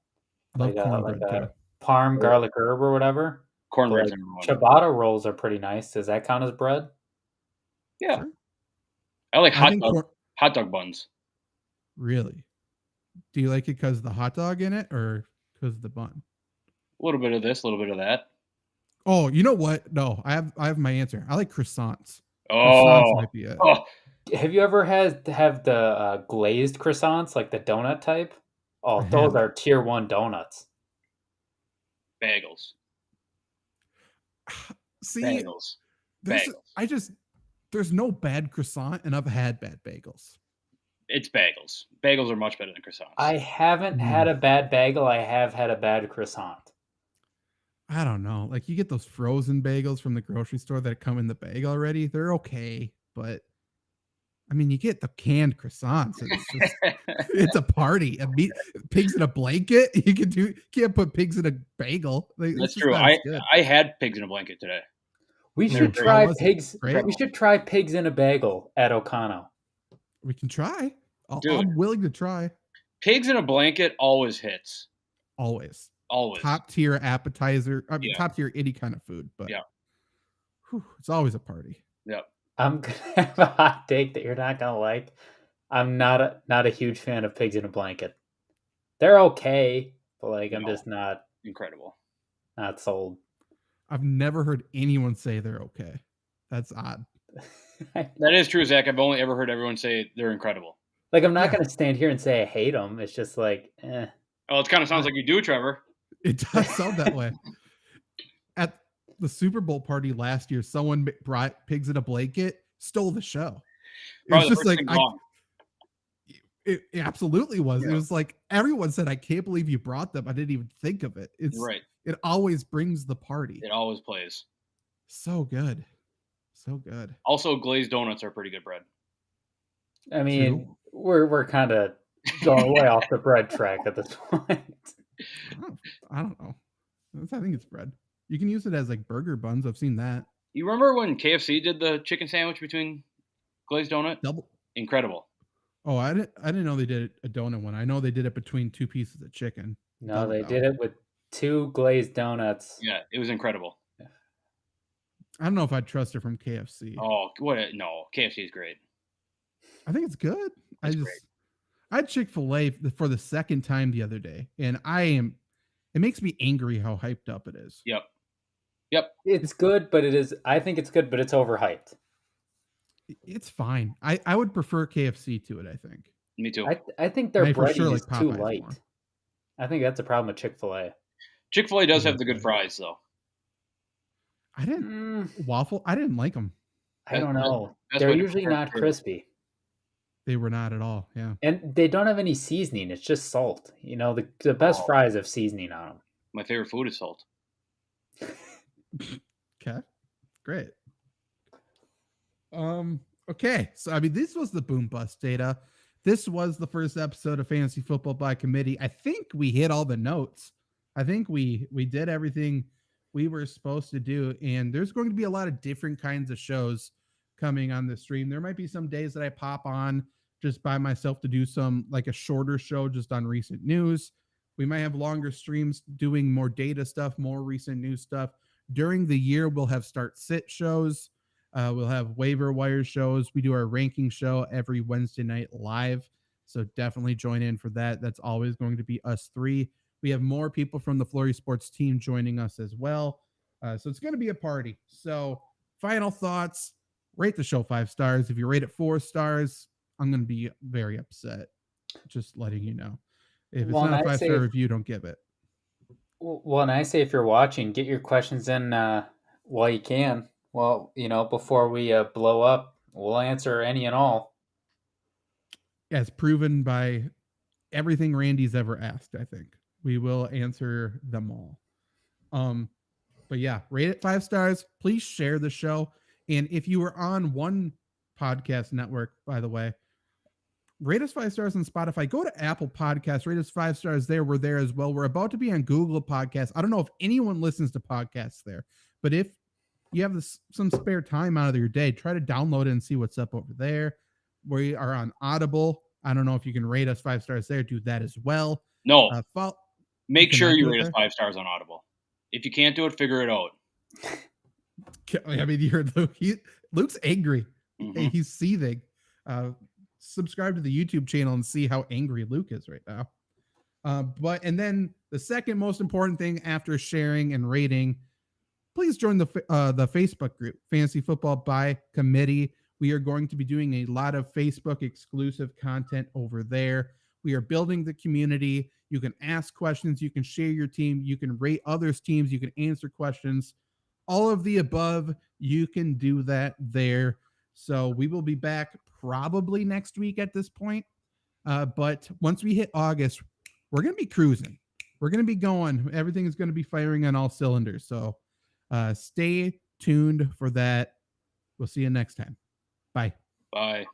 B: I love
D: like
B: cornbread
D: a
B: too.
D: parm garlic herb or whatever.
C: Cornbread's
D: Like
C: number one.
D: ciabatta rolls are pretty nice. Does that count as bread?
C: Yeah.
B: Sure.
C: I like
B: I think
C: hot dog buns.
B: Really? Do you like it because of the hot dog in it or because of the bun?
C: A little bit of this, a little bit of that.
B: Oh, you know what? No, I have my answer. I like croissants. Croissants
C: Oh,
B: might be it.
D: Have you ever have the glazed croissants, like the donut type? Oh,
B: I
D: those
B: have.
D: are tier 1 donuts.
C: bagels.
B: See,
C: Bagels.
B: there's no bad croissant, and I've had bad bagels.
C: It's bagels. Bagels are much better than croissants.
D: I haven't had a bad bagel. I have had a bad croissant.
B: I don't know. Like you get those frozen bagels from the grocery store that come in the bag already. They're okay, but I mean, you get the canned croissants. It's just, it's a party. Pigs in a blanket. Can't put pigs in a bagel. Like,
C: That's true. I had pigs in a blanket today.
D: We should try pigs. We should try pigs in a bagel at O'Connell.
B: We can try. I'm willing to try.
C: Pigs in a blanket always hits.
B: Always.
C: Always.
B: Top tier appetizer. I mean, top tier any kind of food. But it's always a party.
C: Yep.
D: I'm gonna have a hot take that you're not gonna like. I'm not a huge fan of pigs in a blanket. They're okay, but I'm just not
C: incredible.
D: Not sold.
B: I've never heard anyone say they're okay. That's odd.
C: That is true, Zach. I've only ever heard everyone say they're incredible.
D: I'm not going to stand here and say I hate them. It's just eh.
C: Oh, it kind of sounds like you do, Trevor.
B: It does sound that way. At the Super Bowl party last year, someone brought pigs in a blanket, stole the show. It was just like, it absolutely was. Yeah. It was like everyone said, I can't believe you brought them. I didn't even think of it. It's right. It always brings the party.
C: It always plays.
B: So good. So good.
C: Also, glazed donuts are pretty good bread.
D: I mean, we're kind of going way off the bread track at this point.
B: I don't know. I think it's bread. You can use it as like burger buns. I've seen that.
C: You remember when KFC did the chicken sandwich between glazed donut? Incredible.
B: Oh, I didn't know they did a donut one. I know they did it between two pieces of chicken.
D: No, they did it with 2 glazed donuts.
C: Yeah, it was incredible.
B: Yeah. I don't know if I'd trust it from KFC.
C: Oh, no, KFC is great.
B: I think it's good. I had Chick-fil-A for the second time the other day, and it makes me angry how hyped up it is.
C: Yep.
D: It's good, but I think it's good, but it's overhyped.
B: It's fine. I would prefer KFC to it, I think.
C: Me too.
D: I think their breading is too light. More. I think that's a problem with Chick-fil-A.
C: Chick-fil-A does have the good fries, though.
B: I didn't like them.
D: I don't know. They're usually not crispy.
B: They were not at all, yeah.
D: And they don't have any seasoning. It's just salt. The best fries have seasoning on them.
C: My favorite food is salt.
B: Okay, great. Okay, so I mean, this was the boom bust data. This was the first episode of Fantasy Football by Committee. I think we hit all the notes. I think we did everything we were supposed to do, and there's going to be a lot of different kinds of shows coming on the stream. There might be some days that I pop on just by myself to do some like a shorter show just on recent news. We might have longer streams doing more data stuff, more recent news stuff. During the year, we'll have start sit shows. We'll have waiver wire shows. We do our ranking show every Wednesday night live. So definitely join in for that. That's always going to be us 3. We have more people from the Flurry Sports team joining us as well. So it's going to be a party. So final thoughts, rate the show 5 stars. If you rate it 4 stars, I'm going to be very upset. Just letting you know. If it's not a 5-star review, don't give it.
D: Well, and I say if you're watching, get your questions in while you can. Well, before we blow up, we'll answer any and all.
B: As proven by everything Randy's ever asked, I think we will answer them all. But yeah, rate it 5 stars. Please share the show. And if you are on one podcast network, by the way, rate us 5 stars on Spotify. Go to Apple Podcasts, rate us 5 stars there. We're there as well. We're about to be on Google Podcasts. I don't know if anyone listens to podcasts there, but if you have some spare time out of your day, try to download it and see what's up over there. We are on Audible. I don't know if you can rate us 5 stars there. Do that as well.
C: No. Make sure you rate us
B: there?
C: 5 stars on Audible. If you can't do it, figure it out.
B: I mean, you heard Luke. Luke's angry.
C: Mm-hmm.
B: He's seething. Subscribe to the YouTube channel and see how angry Luke is right now. And then the second most important thing after sharing and rating, please join the Facebook group, Fantasy Football by Committee. We are going to be doing a lot of Facebook exclusive content over there. We are building the community. You can ask questions. You can share your team. You can rate others' teams. You can answer questions. All of the above, you can do that there. So we will be back probably next week at this point. But once we hit August, we're going to be cruising. We're going to be going. Everything is going to be firing on all cylinders. So stay tuned for that. We'll see you next time. Bye.
C: Bye.